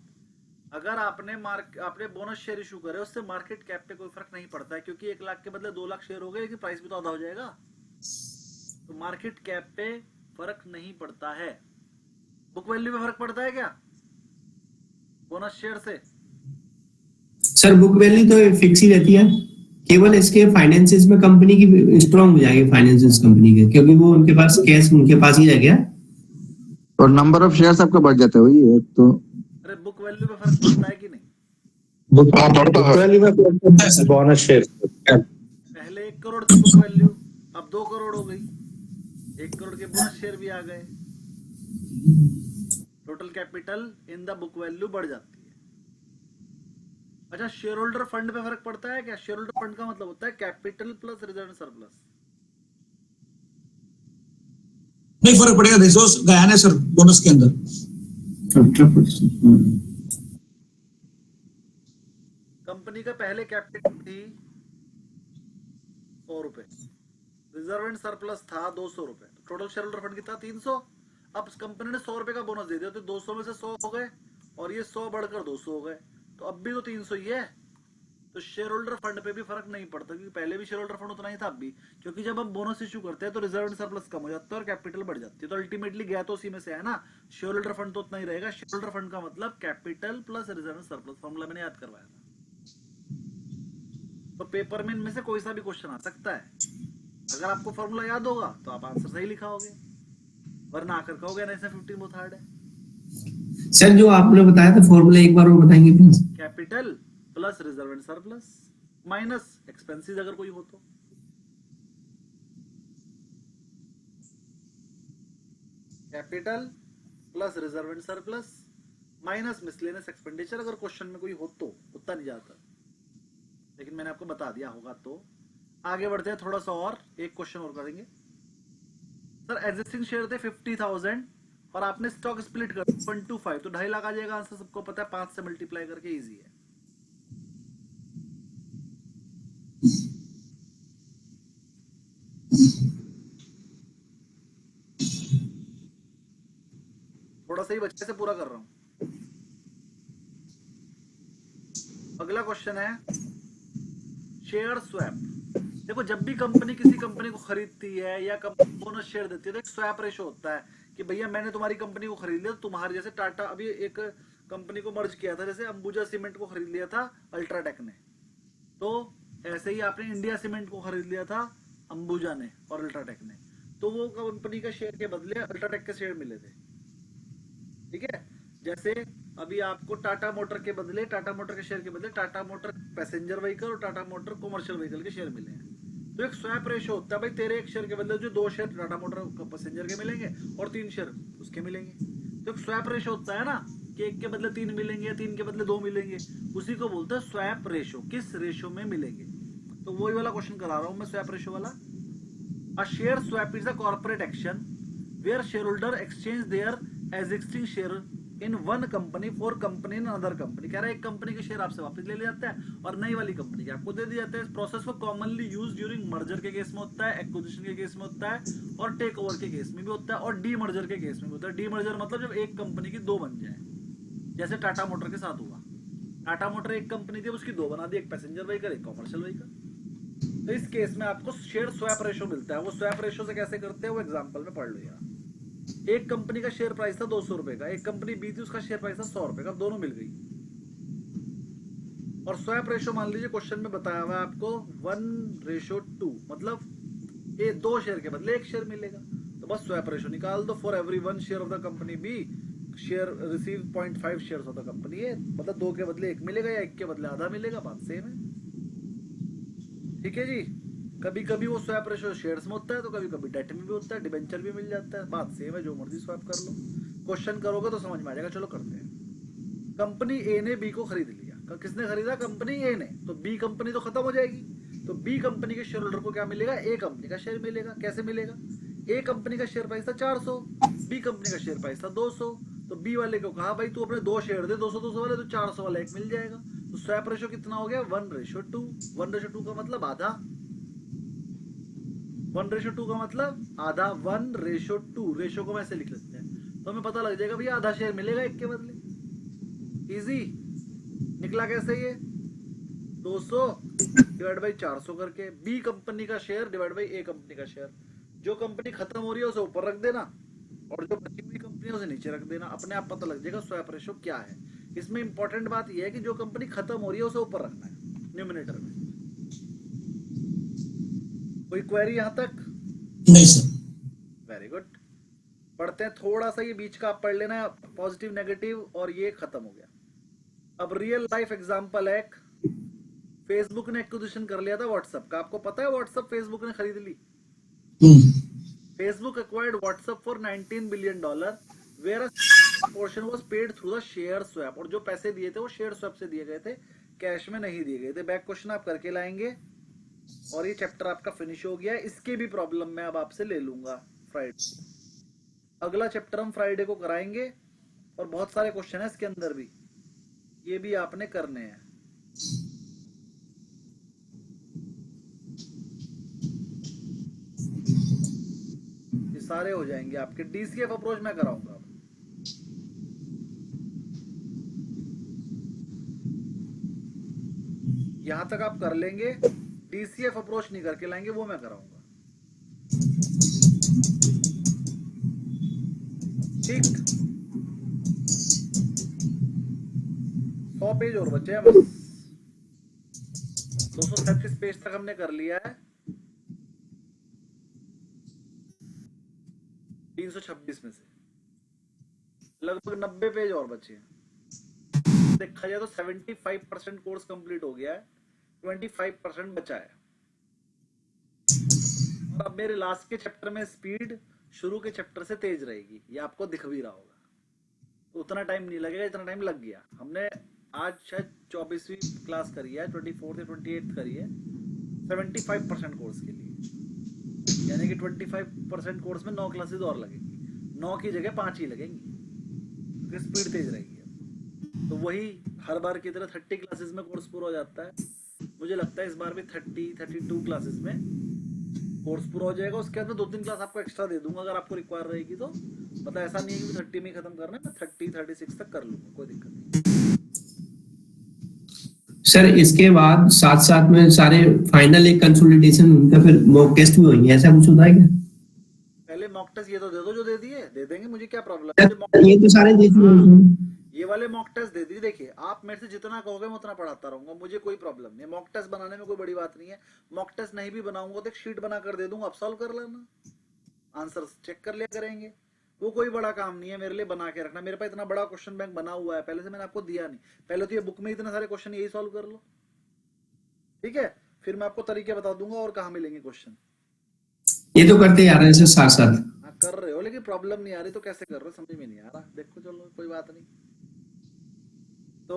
अगर आपने बोनस शेयर इशू करे, उससे मार्केट कैप पे कोई फर्क नहीं पड़ता है, क्योंकि 1 लाख के बदले 2 लाख शेयर हो गए, लेकिन प्राइस भी तो आधा हो जाएगा, तो मार्केट कैप पे फर्क नहीं पड़ता है। बुक वैल्यू पे फर्क पड़ता है क्या बोनस शेयर से? सर बुक वैल्यू तो फिक्स ही रहती है, केवल इसके फाइनेंसेस में कंपनी की स्ट्रांग हो जाएगी, फाइनेंसेस कंपनी के, क्योंकि वो उनके पास कैश उनके पास ही रह गया और नंबर ऑफ शेयर्स आपका बढ़ जाता है, वही है तो। अरे बुक वैल्यू पे फर्क पड़ता है कि नहीं? बुक वैल्यू में बोनस शेयर पहले 1 करोड़ की बुक वैल्यू, अब 2 करोड़ हो गई, 1 करोड़ के बोनस शेयर भी आ गए, total capital in the book value बढ़ जाती है। अच्छा, शेयर होल्डर फंड पे फर्क पड़ता है क्या? शेयर होल्डर फंड का मतलब होता है कैपिटल प्लस रिजर्व सरप्लस। नहीं फर्क पड़ेगा, रिसोर्स गया ना सर बोनस के अंदर। कंपनी का पहले कैपिटल थी 100 रुपए, रिजर्व एंड सरप्लस था 200 रुपए, तो टोटल शेयर होल्डर फंड कितना 300। अब कंपनी ने 100 रुपए का बोनस दे दिया तो 200 में से 100 हो गए और ये 100 बढ़कर 200 हो गए, तो अब भी तो 300 ही है। तो शेयर होल्डर फंड पे भी फर्क नहीं पड़ता क्योंकि पहले भी शेयर होल्डर फंड उतना ही था अब भी, क्योंकि जब हम बोनस इशू करते हैं तो रिजर्व एंड सरप्लस कम हो जाता है और कैपिटल बढ़ जाती है, तो अल्टीमेटली गया तो उसी में से है ना, शेयर होल्डर फंड तो उतना ही रहेगा। शेयर होल्डर फंड का मतलब capital plus reserve and surplus, formula मैंने याद करवाया था। तो पेपर में इनमें से कोई सा भी क्वेश्चन आ सकता है, अगर आपको फॉर्मूला याद होगा तो आप आंसर सही लिखाओगे, वरना आकर कहोगे ना इसमें 15 बहुत हार्ड है। सर जो आपने बताया था फॉर्मूला एक बार वो बताएंगे please. Capital plus reserve and surplus minus expenses अगर कोई हो तो, capital plus reserve and surplus minus miscellaneous expenditure अगर क्वेश्चन में कोई हो तो, उतना नहीं जाता, लेकिन मैंने आपको बता दिया होगा। तो आगे बढ़ते हैं, थोड़ा सा और एक क्वेश्चन और करेंगे। सर एग्जिस्टिंग शेयर थे 50,000 और आपने स्टॉक स्प्लिट कर 125, तो 2.5 लाख आ जाएगा आंसर, सबको पता है, 5 से मल्टीप्लाई करके इजी है। थोड़ा सा ही बच्चे से पूरा कर रहा हूं। अगला क्वेश्चन है शेयर स्वैप। देखो जब भी कंपनी किसी कंपनी को खरीदती है या कंपनी बोनस शेयर देती है तो एक स्वैप रेशो होता है कि भैया मैंने तुम्हारी कंपनी को खरीद लिया, तो तुम्हारे जैसे टाटा अभी एक कंपनी को मर्ज किया था, जैसे अंबुजा सीमेंट को खरीद लिया था अल्ट्राटेक ने, तो ऐसे ही आपने इंडिया सीमेंट को खरीद लिया था अंबुजा ने और अल्ट्राटेक ने, तो वो कंपनी का शेयर के बदले अल्ट्राटेक के शेयर मिले थे, ठीक है। जैसे अभी आपको टाटा मोटर के बदले, टाटा मोटर के शेयर के बदले टाटा मोटर पैसेंजर व्हीकल और टाटा मोटर कमर्शियल व्हीकल के शेयर मिले हैं, तो एक स्वैप रेशो होता है भाई, तेरे एक शेयर के बदले जो 2 शेयर टाटा मोटर पैसेंजर के मिलेंगे और 3 शेयर उसके मिलेंगे, तो एक स्वैप रेशो होता है ना कि 1 के बदले 3 मिलेंगे या 3 के बदले 2 मिलेंगे, उसी को बोलते हैं स्वैप रेशो। किस रेशो में मिलेंगे, तो वही वाला क्वेश्चन करा रहा हूं मैं, स्वैप रेशो वाला। A share swap is a corporate action where share holder exchange their existing share in one company for company in other company. कह रहा है एक कंपनी के शेयर आपसे वापस ले लिया जाता है और नई वाली कंपनी के आपको दे दिया जाता है। इस प्रोसेस को कॉमनली यूज ड्यूरिंग मर्जर के केस में होता है, एक्विजिशन के केस में होता है और टेक ओवर के केस में भी होता है और डी मर्जर के केस में भी होता है। डी मर्जर मतलब जब एक कंपनी की 2 बन जाए, जैसे टाटा मोटर के साथ हुआ, टाटा मोटर एक कंपनी थी उसकी 2 बना दी, एक पैसेंजर व्हीकल एक कमर्शियल व्हीकल, तो इस केस में आपको शेयर स्वैप रेशो मिलता है। वो स्वैप रेशो से कैसे करते हैं वो एग्जांपल में पढ़ लो यार। एक कंपनी का शेयर प्राइस था 200 रुपए का, एक कंपनी बी थी उसका शेयर प्राइस था 100 रुपए का, दोनों मिल गई और स्वैप रेशो मान लीजिए क्वेश्चन में बताया हुआ है आपको 1:2, मतलब ये 2 शेयर के बदले 1 शेयर मिलेगा, तो बस स्वैप रेशो निकाल दो। For every 1 share of the company B share receive 0.5 share of the company A, मतलब 2 के बदले 1 मिलेगा या 1 के बदले आधा मिलेगा, बात सेम है, ठीक है जी। कभी कभी वो स्वैप रेशो शेयर्स में होता है तो कभी कभी डेट में भी होता है, डिबेंचर भी मिल जाता है, बात सेम है, जो मर्जी स्वैप कर लो। क्वेश्चन करोगे तो समझ में आ जाएगा। चलो करते हैं। कंपनी ए ने बी को खरीद लिया, किसने खरीदा, कंपनी ए ने, तो बी कंपनी तो खत्म हो जाएगी, तो बी कंपनी के शेयर होल्डर को क्या मिलेगा, ए कंपनी का शेयर मिलेगा। कैसे मिलेगा, ए कंपनी का शेयर प्राइस था 400, बी कंपनी का शेयर प्राइस था 200, तो बी वाले को कहा भाई तू अपने 2 शेयर दे 200 वाले, तो 400 वाला 1 मिल जाएगा। तो स्वैप रेशो कितना हो गया 1:2। 1:2 का मतलब आधा, 1:2 का मतलब आधा, 1:2 रेशो को वैसे लिख लेते हैं तो हमें पता लग जाएगा भैया आधा शेयर मिलेगा 1 के बदले। इजी निकला कैसे, ये 200 डिवाइड बाई 400 करके, बी कंपनी का share divide by A company का शेयर। जो कंपनी खत्म हो रही है उसे ऊपर रख देना और जो बची हुई कंपनी है उसे नीचे रख देना, अपने आप पता लग जाएगा स्वैप रेशो क्या है। इसमें इंपॉर्टेंट बात यह है कि जो कंपनी खत्म हो रही है उसे ऊपर रखना है न्यूमरेटर में। कोई क्वेरी यहां तक? नहीं सर। Very good. पढ़ते हैं थोड़ा सा, ये बीच का आप पढ़ लेना, पॉजिटिव नेगेटिव और ये खत्म हो गया। अब रियल लाइफ एग्जांपल है, फेसबुक ने एक्विजिशन कर लिया था व्हाट्सएप का, आपको पता है व्हाट्सएप फेसबुक ने खरीद ली। Facebook acquired WhatsApp for $19 billion where a portion was paid through the share swap, और जो पैसे दिए थे वो शेयर स्वैप से दिए गए थे, कैश में नहीं दिए गए थे। बैक क्वेश्चन आप करके लाएंगे और ये चैप्टर आपका फिनिश हो गया है। इसके भी प्रॉब्लम मैं अब आपसे ले लूंगा फ्राइडे, अगला चैप्टर हम फ्राइडे को कराएंगे और बहुत सारे क्वेश्चन है इसके अंदर भी, ये भी आपने करने हैं। सारे हो जाएंगे आपके। डीसीएफ अप्रोच मैं कराऊंगा अब। यहां तक आप कर लेंगे, डीसीएफ अप्रोच नहीं करके लाएंगे, वो मैं कराऊंगा। ठीक, 100 पेज और बचे हैं बस। 237 पेज तक हमने कर लिया है, 326 में से लगभग 90 पेज और बचे हैं। देखा जाए तो 75% कोर्स कंप्लीट हो गया है, 25% बचा है। और अब मेरे लास्ट के चैप्टर में स्पीड शुरू के चैप्टर से तेज रहेगी, ये आपको दिख भी रहा होगा। तो उतना टाइम नहीं लगेगा, इतना टाइम लग गया। हमने आज शायद 24वीं क्लास करी है, 24th या 28th करी है 75% कोर्स के लिए, यानी कि 25% कोर्स में 9 क्लासेस और लगेंगी, 9 की जगह 5 ही लगेंगी, क्योंकि स्पीड तेज रहेगी। तो वही हर बार की तरह 30 क्लासेस में कोर्स पूरा हो जाता है। मुझे लगता है इस बार भी 32 क्लासेस में कोर्स पूरा हो जाएगा। उसके अंदर 2-3 क्लास आपको एक्स्ट्रा दे दूंगा अगर आपको रिक्वायर रहेगी तो। पता ऐसा नहीं है कि 30 में खत्म करना है, मैं 30-36 तक कर लूंगा, कोई दिक्कत नहीं। सर इसके बाद साथ साथ में सारे फाइनल एक कंसोलिडेशन उनका फिर मॉक टेस्ट भी होंगे, ऐसा कुछ होता है क्या? पहले मॉक टेस्ट ये तो दे दो, जो दे दिए दे देंगे, मुझे क्या प्रॉब्लम है। ये तो सारे दे चुके हैं। ये वाले मॉक टेस्ट दे दीजिए। देखिए, आप मेरे से जितना कहोगे मैं उतना पढ़ाता रहूंगा, मुझे कोई प्रॉब्लम नहीं है। मॉक टेस्ट बनाने में कोई बड़ी बात नहीं है। मॉक टेस्ट नहीं भी बनाऊंगा तो एक शीट बना कर दे दूंगा, आप सॉल्व कर लेना, आंसर चेक कर लिया करेंगे। वो कोई बड़ा काम नहीं है मेरे लिए बना के रखना। मेरे पास इतना बड़ा क्वेश्चन बैंक बना हुआ है, पहले से मैंने आपको दिया नहीं। पहले तो ये बुक में इतने सारे क्वेश्चन, यही सॉल्व कर लो, ठीक है? फिर मैं आपको तरीके बता दूंगा और कहाँ मिलेंगे क्वेश्चन। ये तो करते आ रहे हैं सर साथ साथ। हाँ कर रहे हो, लेकिन प्रॉब्लम नहीं आ रही तो कैसे कर रहे हो समझ में नहीं आ रहा। देखो चलो कोई बात नहीं। तो